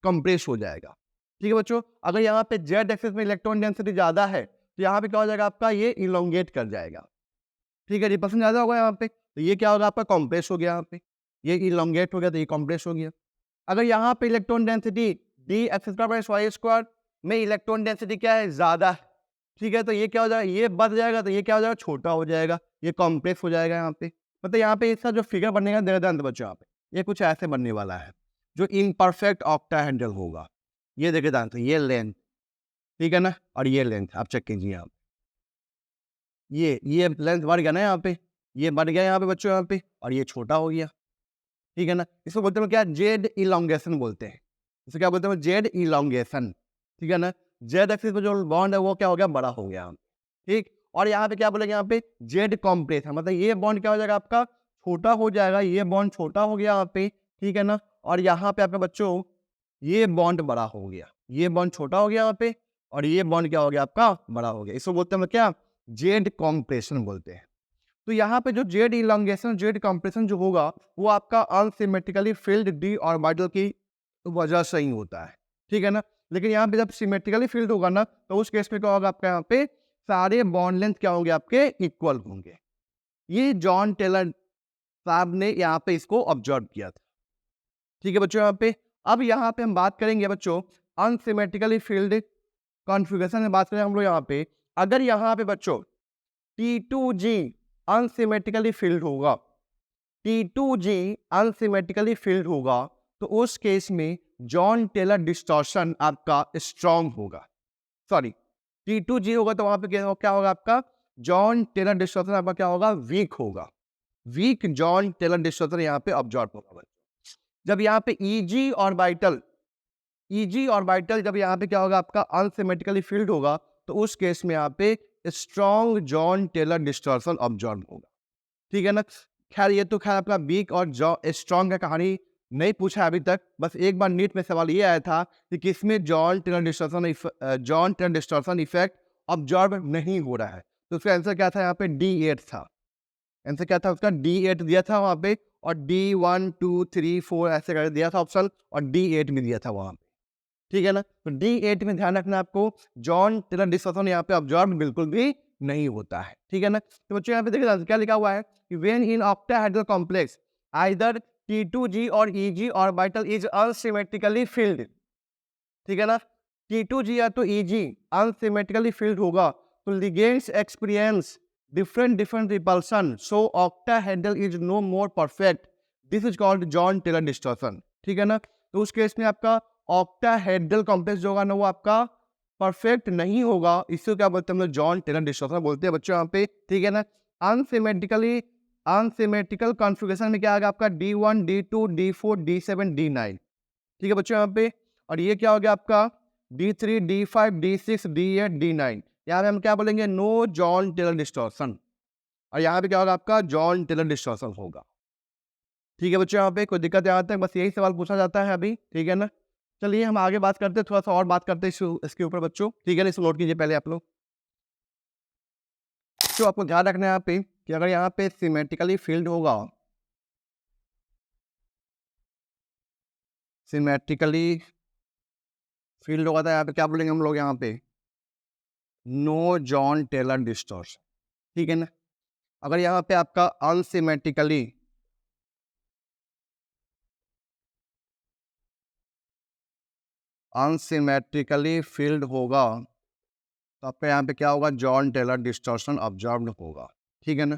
[SPEAKER 1] कंप्रेस हो जाएगा, ठीक है बच्चों। अगर यहाँ पे जेड एक्सिस में इलेक्ट्रॉन डेंसिटी ज्यादा है तो यहाँ पे क्या हो जाएगा आपका ये इलोंगेट कर जाएगा, ठीक है। रिपल्सन ज्यादा होगा यहाँ पे तो ये क्या होगा आपका कॉम्प्रेस हो गया, यहाँ पे ये इलोंगेट हो गया तो ये कॉम्प्रेस हो गया। अगर यहाँ पे electron density d x square by y square में इलेक्ट्रॉन डेंसिटी क्या है ज्यादा है, ठीक है, तो ये क्या हो जाएगा ये बढ़ जाएगा तो ये क्या हो जाएगा छोटा हो जाएगा, ये कॉम्प्लेक्स हो जाएगा यहाँ पे। मतलब यहाँ पे इसका जो फिगर बनेगा ध्यान से बच्चों यहाँ पे ये कुछ ऐसे बनने वाला है जो इनपरफेक्ट ऑक्टाहेड्रल होगा। ये देखिए ध्यान से ये लेंथ, ठीक है ना, और ये लेंथ आप चेक कीजिए यहाँ ये लेंथ बढ़ गया ना यहाँ पे, ये बढ़ गया यहाँ पे बच्चों यहाँ पे, और ये छोटा हो गया, ठीक है ना। इसको बोलते हैं क्या जेड इलोंगेशन बोलते हैं, इसे क्या बोलते हैं जेड इलोंगेशन, ठीक है ना। जेड एक्सिस पे जो बॉन्ड है वो क्या हो गया बड़ा हो गया, ठीक। और यहाँ पे क्या बोलेंगे यहाँ पे जेड कॉम्प्रेशन, मतलब ये बॉन्ड क्या हो जाएगा आपका छोटा हो जाएगा, ये बॉन्ड छोटा हो गया यहाँ पे, ठीक है ना। और यहाँ पे आपका बच्चों ये बॉन्ड बड़ा हो गया, ये बॉन्ड छोटा हो गया यहाँ पे, और ये बॉन्ड क्या हो गया आपका बड़ा हो गया, इसको बोलते हैं क्या जेड कॉम्प्रेशन बोलते हैं। तो यहाँ पे जो जेड इलोंगेशन जेड कंप्रेशन जो होगा वो आपका अनसिमेट्रिकली फील्ड डी ऑर्बिटल की वजह से ही होता है, ठीक है ना। लेकिन यहाँ पे जब सिमेट्रिकली फील्ड होगा ना तो उस केस में क्या होगा आपका यहाँ पे सारे बॉन्ड लेंथ क्या होंगे आपके इक्वल होंगे। ये जॉन टेलर साहब ने यहाँ पे इसको ऑब्जर्व किया था, ठीक है बच्चों। यहाँ पे अब यहाँ पे हम बात करेंगे बच्चों अनसिमेट्रिकली फील्ड कॉन्फ़िगरेशन में बात करें हम लोग यहाँ पे, अगर यहाँ पे बच्चों T2G अनसिमेट्रिकली फील्ड होगा, T2G अनसिमेट्रिकली फील्ड होगा तो उस केस में जॉन टेलर डिस्टॉर्शन आपका स्ट्रॉन्ग होगा, सॉरी T2G होगा तो वहां पे क्या होगा आपका जॉन टेलर डिस्टॉर्शन आपका क्या होगा वीक होगा, वीक जॉन टेलर डिस्टॉर्शन यहाँ पे ऑब्जर्व होगा बच्चों। जब यहाँ पे ईजी ऑर्बिटल जब यहाँ पे क्या होगा आपका अनसिमेट्रिकली फील्ड होगा, तो उस केस में यहाँ पे strong Jahn Teller distortion observe होगा। ठीक है ना। खैर ये तो खैर अपना वीक और स्ट्रॉन्ग का कहानी नहीं पूछा अभी तक, बस एक बार नीट में सवाल ये आया था कि किसमें Jahn Teller distortion effect observe नहीं हो रहा है, तो उसका आंसर क्या था यहाँ पे D8 था। आंसर क्या था उसका D8 दिया था वहाँ पे, और D1 2 3 4 ऐसे कर दिया था ऑप्शन, और D8 भी दिया था वहाँ पे। ठीक है ना। तो D8 में ध्यान रखना आपको, जॉन टेलर डिस्टॉर्शन यहाँ पे ऑब्जर्व बिल्कुल भी नहीं होता है। ठीक है ना। तो बच्चों यहाँ पे देखिए क्या लिखा हुआ है कि when in octahedral complex either T2G और EG orbital is unsymmetrically field. ठीक है ना। T2G या तो EG अनसिमेट्रिकली फील्ड होगा, तो ligands experience different repulsion, so octahedral is no more perfect. This is called Jahn Teller distortion. ठीक है ना। तो उस केस में आपका ऑक्टाहेड्रल कॉम्प्लेक्स जो होगा ना वो आपका परफेक्ट नहीं होगा, इसको क्या बोलते हैं हम लोग, जॉन टेलर डिस्टॉर्शन बोलते हैं बच्चों यहाँ पे। ठीक है ना। अनसिमेट्रिकल कॉन्फ़िगरेशन में क्या आएगा आपका D1 D2 D4 D7 D9। ठीक है बच्चों यहाँ पे। और ये क्या हो गया आपका D3 D5 D6 D8 D9। यहाँ पे हम क्या बोलेंगे, नो जॉन टेलर डिस्टॉर्शन, और यहाँ पे क्या होगा आपका जॉन टेलर डिस्टॉर्शन होगा। ठीक है बच्चों यहाँ पे कोई दिक्कत यहाँ तक, बस यही सवाल पूछा जाता है अभी। ठीक है ना। चलिए हम आगे बात करते हैं, थोड़ा सा और बात करते हैं इसके ऊपर बच्चों। ठीक है ना, इसको नोट कीजिए पहले आप लोग। तो आपको ध्यान रखना है यहाँ पे कि अगर यहाँ पे सिमेट्रिकली फील्ड होगा, सिमेट्रिकली फील्ड होगा, तो यहाँ पे क्या बोलेंगे हम लोग यहाँ पे, नो जॉन टेलर डिस्टॉर्शन। ठीक है ना। अगर यहाँ पे आपका अनसिमेट्रिकली फील्ड होगा, तो आपका यहाँ पे क्या होगा, जॉन टेलर डिस्टॉर्शन ऑब्जर्व्ड होगा। ठीक है ना।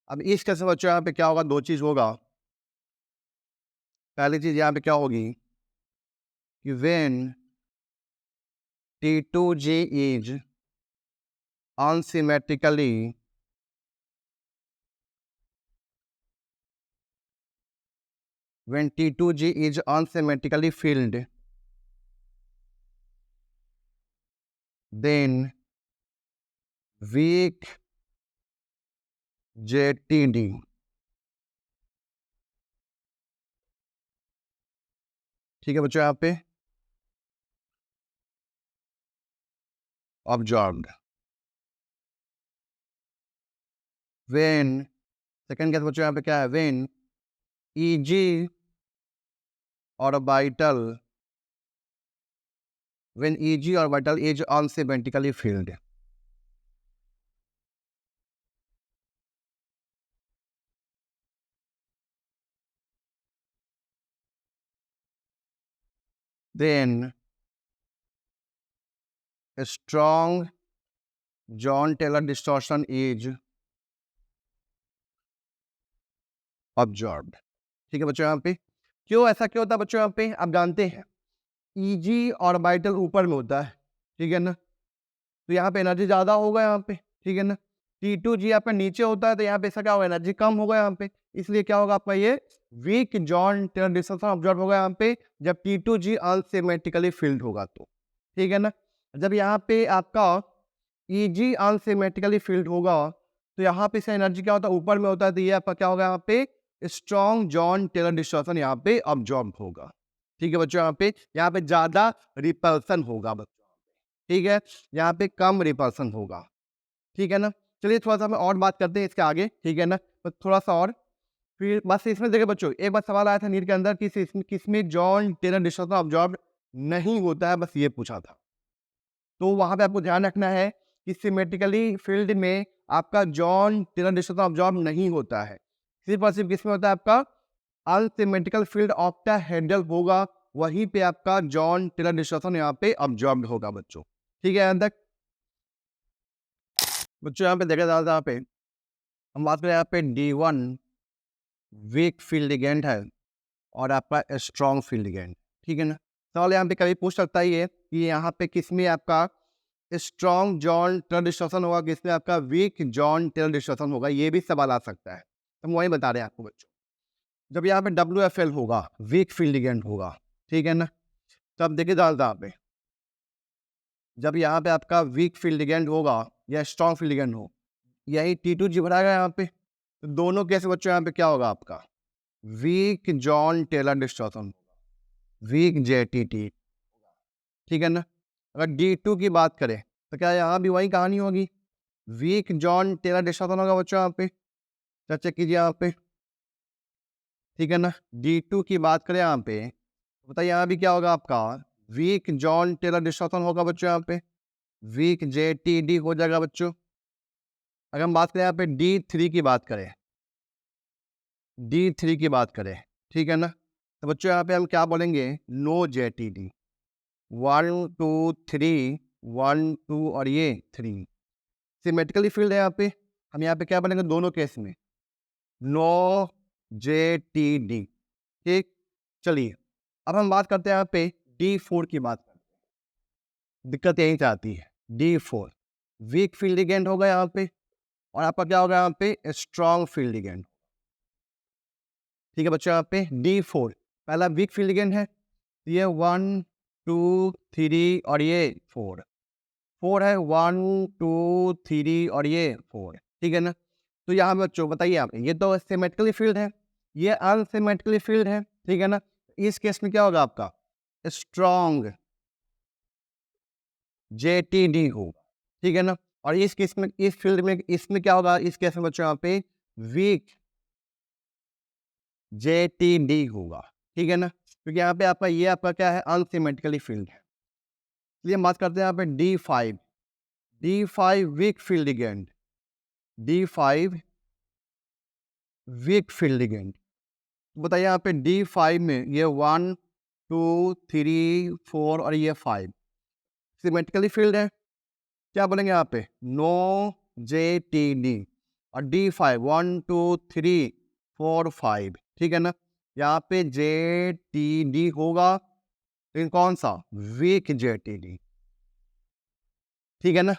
[SPEAKER 1] अब इस कैसे बच्चों यहाँ पे क्या होगा, दो चीज होगा। पहली चीज यहाँ पे क्या होगी कि when T2G is unsymmetrically when T2G is unsymmetrically filled, then weak JTD ठीक है बच्चों यहाँ पे ऑब्जर्व्ड व्हेन, सेकंड क्या बच्चों यहाँ पे क्या है, when EG orbital when EG orbital is unsymmetrically filled, then a strong John Taylor distortion is observed। ठीक है बच्चों यहाँ पे क्यों ऐसा क्यों होता है बच्चों यहाँ पे, आप जानते हैं EG ऑर्बिटल ऊपर में होता है। ठीक है ना। तो यहाँ पे एनर्जी ज्यादा होगा यहाँ पे। ठीक है ना। T2G आपका नीचे होता है, तो यहाँ पे ऐसा क्या होगा, एनर्जी कम होगा यहाँ पे, इसलिए क्या होगा आपका ये weak Jahn Teller distortion observe होगा यहाँ पे जब T2G अनसिमेट्रिकली फील्ड होगा तो। ठीक है ना। जब यहाँ पे आपका EG अनसिमेट्रिकली फील्ड होगा, तो यहाँ पे इसका एनर्जी क्या होता है, ऊपर में होता है, तो ये आपका क्या होगा यहाँ पे स्ट्रॉन्ग जॉन टेलर डिस्टॉर्शन यहाँ पे ऑब्जर्व होगा। ठीक है बच्चों यहाँ पे ज्यादा रिपल्सन होगा बच्चों। ठीक है। यहाँ पे कम रिपल्सन होगा। ठीक है ना। चलिए थोड़ा सा हम और बात करते हैं इसके आगे। ठीक है ना। तो थोड़ा सा और फिर बस इसमें देखिए बच्चों, एक बार सवाल आया था नीट के अंदर कि किसमें जॉन टेलर डिस्टॉर्शन ऑब्जर्व नहीं होता है, बस ये पूछा था। तो वहां पे आपको ध्यान रखना है कि सिमेट्रिकली फील्ड में आपका जॉन टेलर डिस्टॉर्शन ऑब्जर्व नहीं होता है, सिर्फ और सिर्फ किसमें होता है आपका अनसिमेट्रिकल फील्ड ऑक्टाहेड्रल होगा, वहीं पे आपका जॉन टेलर डिस्टॉर्शन यहाँ पे ऑब्जर्व्ड होगा बच्चों। ठीक है। यहाँ तक बच्चों यहाँ पे देखा जाता है, यहाँ पे हम बात करें यहाँ पे D1 वीक फील्ड लिगेंड है और आपका स्ट्रॉन्ग फील्ड लिगेंड। ठीक है ना। सवाल यहाँ पे कभी पूछ सकता ही है कि यहाँ पे किसमें आपका स्ट्रॉन्ग जॉन टेलर डिस्टॉर्शन होगा, किसमें आपका वीक जॉन टेलर डिस्टॉर्शन होगा, ये भी सवाल आ सकता है। तो हम वही बता रहे हैं आपको बच्चों। जब यहाँ पे WFL होगा, वीक फील्ड लिगेंड होगा, ठीक है ना? तब देखिए यहाँ पे, जब यहाँ पे आपका वीक फील्ड लिगेंड होगा या स्ट्रॉन्ग फील्ड लिगेंड हो, यही T2G बनाएगा यहाँ पे। तो दोनों केस बच्चों यहाँ पे क्या होगा आपका? Weak Jahn Teller distortion, weak JTT, ठीक है ना? अगर D2 की बात करें तो क्या यहाँ भी वही कहानी होगी? वीक जॉन टेलर डिस्टॉर्शन होगा बच्चों यहाँ पे। चेक कीजिए यहाँ पे, ठीक है ना? D2 की बात करें यहाँ पे, बताइए यहाँ भी क्या होगा आपका? वीक जॉन टेलर डिस्टॉर्शन होगा बच्चों यहाँ पे, वीक JTD हो जाएगा बच्चों। अगर हम बात करें यहाँ पे D3 की बात करें, D3 की बात करें, ठीक है ना? तो बच्चों यहाँ पे हम क्या बोलेंगे? नो JTD, 1 2 3, 1 2 और ये 3 सिमेट्रिकली फील्ड है यहाँ पे। हम यहाँ पे क्या बोलेंगे दोनों केस में? नो JTD, ठीक। चलिए अब हम बात करते हैं यहाँ पे D4 की बात करते हैं। दिक्कत यहीं से आती है। D4 वीक फील्ड लिगेंड होगा यहाँ पे, और आपका क्या होगा यहाँ पे? स्ट्रॉन्ग फील्ड लिगेंड, ठीक है बच्चों। यहाँ पे D4 पहला वीक फील्ड लिगेंड है, ये 1 2 3 और ये 4 है, 1 2 3 और ये 4, ठीक है ना? तो यहाँ बच्चों बताइए आप, ये तो सिमेट्रिकली फील्ड है, ये अनसिमेट्रिकली फील्ड है, ठीक है ना? इस केस में क्या होगा आपका? स्ट्रॉन्ग JTD होगा, ठीक है ना? और इस केस में, इस फील्ड में, इसमें क्या होगा? इस केस में बच्चों यहाँ पे वीक JTD होगा, ठीक है ना? क्योंकि यहाँ पे आपका ये आपका क्या है? अनसिमेट्रिकली फील्ड है। चलिए हम बात करते हैं यहाँ पे D5, D5 weak field ligand, D5 weak field ligand. बताइए यहाँ पे D5 में ये 1 2 3 4 और ये 5 सिमेट्रिकली फील्ड है। क्या बोलेंगे यहाँ पे? No JTD। और D5 1 2 3 4 5, ठीक है ना? यहाँ पे JTD होगा, लेकिन कौन सा? वीक JTD, ठीक है ना?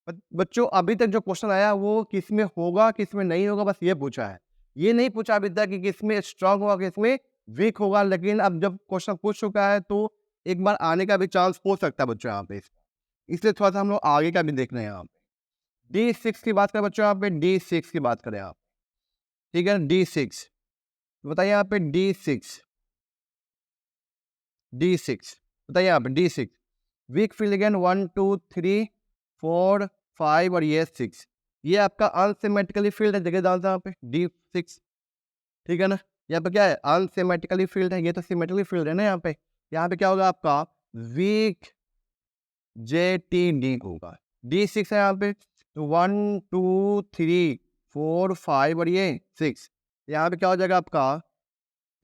[SPEAKER 1] बच्चों अभी तक जो क्वेश्चन आया वो किस में होगा किस में नहीं होगा, बस ये पूछा है। ये नहीं पूछा अभी तक कि किस में स्ट्रांग होगा किस में वीक होगा। लेकिन अब जब क्वेश्चन पूछ चुका है तो एक बार आने का भी चांस हो सकता है बच्चों यहाँ पे, इसलिए थोड़ा सा हम लोग आगे का भी देख रहे हैं। यहाँ पे D6 की बात करें बच्चों, यहाँ पे D6 की बात करें आप, ठीक है? D6 बताइए यहाँ पे D6 बताइए यहाँ पे D6 वीक फील्ड अगेन 1 2 3 4 5 और ये 6, ये आपका अनसिमेट्रिकली फील्ड है। जगह डालता है यहाँ पे D6, ठीक है ना? यहाँ पे क्या है? अनसिमेट्रिकली फील्ड है, ये तो सिमेट्रिकली फील्ड है ना। यहाँ पे क्या होगा आपका? वीक JTD होगा। D6 है यहाँ पे, तो 1 2 3 4 5 और ये 6, यहाँ पे क्या हो जाएगा आपका?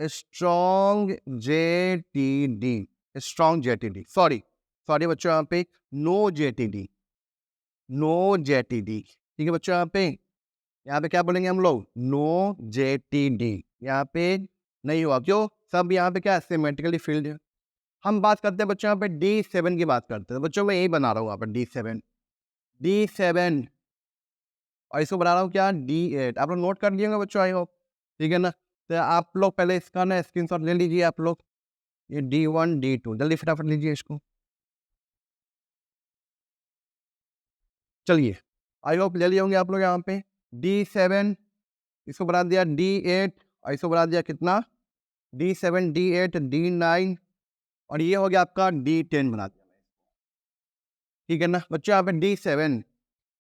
[SPEAKER 1] Strong JTD, strong JTD। Sorry बच्चों, यहाँ पे नो JTD, ठीक है बच्चों। यहाँ पे क्या बोलेंगे हम लोग? No JTD। यहाँ पे नहीं हुआ, क्यों? सब यहाँ पे क्या है? सिमेट्रिकली फील्ड है। हम बात करते हैं बच्चों यहाँ पे D7 की बात करते हैं। बच्चों मैं यही बना रहा हूँ यहाँ पर D7 और इसको बना रहा हूँ क्या? D8। आप लोग नोट कर लिएंगे बच्चों, आई होप, ठीक है ना? तो आप लोग पहले इसका ना स्क्रीनशॉट ले लीजिए आप लोग, ये D1 D2 जल्दी फटाफट लीजिए इसको। चलिए आई होप ले लिए होंगे आप लोग। यहाँ पे D7 इसको बना दिया D8 और इसको बना दिया कितना? D7 D8 D9 और ये हो गया आपका D10 बना दिया, ठीक है ना बच्चों? यहाँ पे D7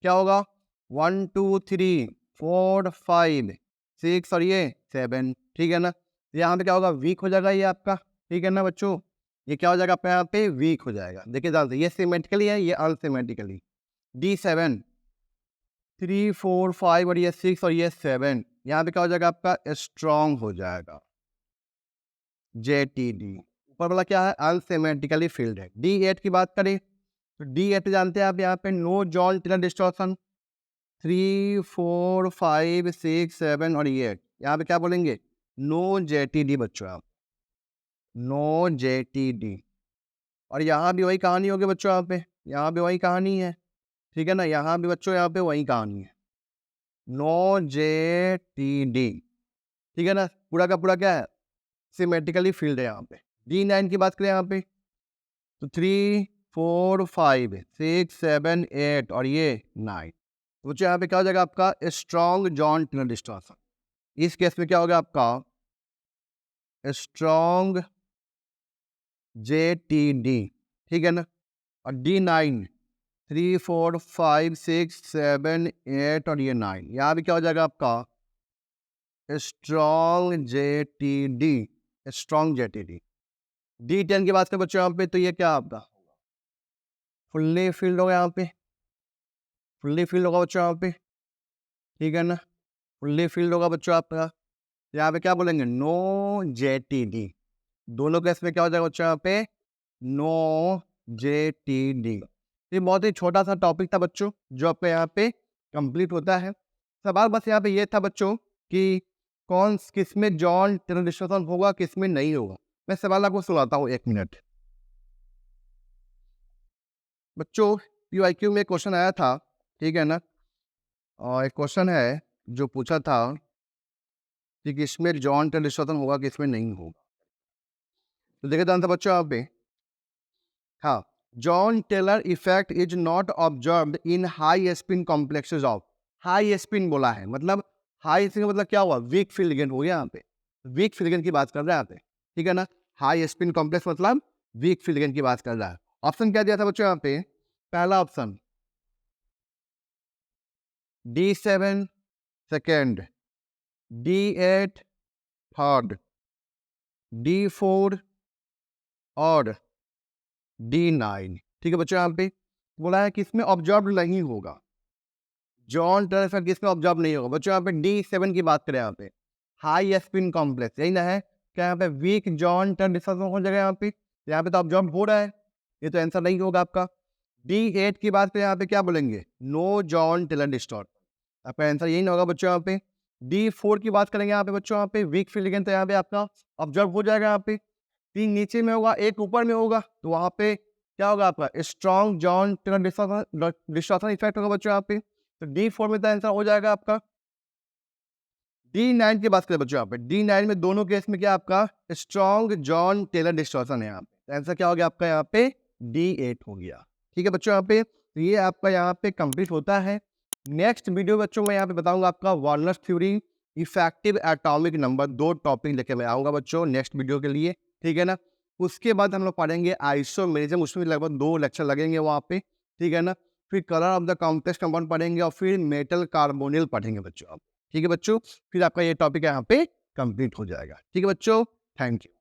[SPEAKER 1] क्या होगा? 1 2 3 4 5 6 और ये 7, ठीक है ना? यहाँ पे क्या होगा? वीक हो जाएगा ये आपका, ठीक है ना बच्चों? ये क्या हो जाएगा आपका? यहाँ पे वीक हो जाएगा। देखिए जानते ये सिमेट्रिकली है, ये अनसिमेट्रिकली। D7 3 4 5 और ये 6 और ये 7, यहाँ पे क्या हो जाएगा आपका? स्ट्रॉन्ग हो जाएगा JTD। ऊपर वाला क्या है? अनसिमेट्रिकली फील्ड है। D8 की बात करें तो D8 जानते हैं आप, यहाँ पे नो जॉन टेलर डिस्टॉर्शन 3 4 5 6 7 और ये 8, यहाँ पे क्या बोलेंगे? नो JTD बच्चों, आप नो JTD। और यहाँ भी वही कहानी होगी बच्चों, यहाँ भी वही कहानी है, ठीक है ना? यहाँ भी बच्चों यहाँ पे वही कहानी है। नो जे टी डी, ठीक है ना, पूरा का पूरा क्या है, सिमेट्रिकली फील्ड है यहाँ पे। D9 की बात करें यहाँ पे तो 3 4 5 6 7 8 और ये 9, तो बच्चों यहाँ पे क्या हो जाएगा आपका स्ट्रॉन्ग जॉन टेलर डिस्टॉर्शन। इस केस में क्या होगा आपका स्ट्रॉन्ग जे टी डी, ठीक है ना, और D9 3 4 5 6 7 8 और ये 9, यहाँ पे क्या हो जाएगा आपका स्ट्रॉन्ग जे टी डी, स्ट्रॉन्ग जे टी डी। D10 की बात करें बच्चों यहाँ पे तो ये क्या आपका फुल्ली फील्ड होगा, यहाँ पे फुल्ली फील्ड होगा बच्चों यहाँ पे, ठीक है ना, फुल्ली फील्ड होगा बच्चों आपका। यहाँ पे क्या बोलेंगे नो जे टी डी, दोनों केस में क्या हो जाएगा बच्चों यहाँ पे नो जे टी डी। ये बहुत ही छोटा सा टॉपिक था बच्चों जो आपका यहाँ पे कंप्लीट होता है। सवाल बस यहाँ पे ये था बच्चों कि कौन किस में जॉन टेलर डिस्टॉर्शन होगा किस में नहीं होगा। मैं सवाल आपको सुनाता हूँ, 1 मिनट। बच्चों PYQ में क्वेश्चन आया था, ठीक है ना, और एक क्वेश्चन है जो पूछा था कि किसमें जॉन टेलर डिस्टॉर्शन होगा किसमें नहीं होगा। तो देखिए आंसर बच्चों यहाँ पे, हाँ, Jahn Teller effect is not observed in high spin complexes of, high spin बोला है मतलब हाई स्पिन मतलब क्या हुआ वीक फील्ड लिगेंड हो गया यहाँ पे, वीक फील्ड लिगेंड की बात कर रहा है यहाँ पे, ठीक है ना, हाई स्पिन कॉम्प्लेक्स मतलब वीक फील्ड लिगेंड की बात कर रहा है। ऑप्शन क्या दिया था बच्चों यहाँ पे, पहला option D7 second, D8 third, D4 और D9, ठीक है बच्चों यहाँ पे बोला है कि इसमें ऑब्जर्व नहीं होगा, जॉन टेलर इफेक्ट किसमें ऑब्जर्व नहीं होगा बच्चों यहाँ पे। D7 की बात करें यहाँ पे हाई स्पिन कॉम्प्लेक्स, यही ना है क्या यहाँ पे वीक जॉन टेलर डिस्टॉर्शन हो जाएगा यहाँ पे तो ऑब्जर्व हो रहा है, ये तो आंसर नहीं होगा आपका। D8 की बात करें यहाँ पे क्या बोलेंगे नो जॉन टेलर डिस्टॉर्शन, आपका आंसर यही ना होगा बच्चों यहाँ पे। D4 की बात करेंगे यहाँ पे बच्चों यहाँ पे वीक फील्ड लिगेंड तो यहाँ पे आपका ऑब्जर्व हो जाएगा यहाँ पे, 3 नीचे में होगा 1 ऊपर में होगा तो वहाँ पे क्या होगा आपका strong Jahn Teller distortion effect होगा बच्चों यहाँ पे, तो D4 में तो आंसर हो जाएगा आपका। D9 की बात करें बच्चों यहाँ पे D9 में दोनों केस में क्या आपका स्ट्रॉन्ग जॉन टेलर डिस्टॉर्शन है यहाँ पे, आंसर क्या हो गया आपका यहाँ पे D8 हो गया, ठीक है बच्चों यहाँ पे। तो ये आपका यहाँ पे कंप्लीट होता है। नेक्स्ट वीडियो बच्चों मैं यहाँ पे बताऊंगा आपका Warners theory, effective atomic number, 2 topic लेके मैं आऊंगा बच्चों नेक्स्ट वीडियो के लिए, ठीक है ना। उसके बाद हम लोग पढ़ेंगे आइसोमेरिज्म, उसमें लगभग 2 लेक्चर लगेंगे वहाँ पे, ठीक है ना। फिर colour of the complex compound पढ़ेंगे और फिर मेटल कार्बोनिल पढ़ेंगे बच्चों आप, ठीक है बच्चों। फिर आपका ये टॉपिक यहाँ पे कंप्लीट हो जाएगा, ठीक है बच्चों, थैंक यू।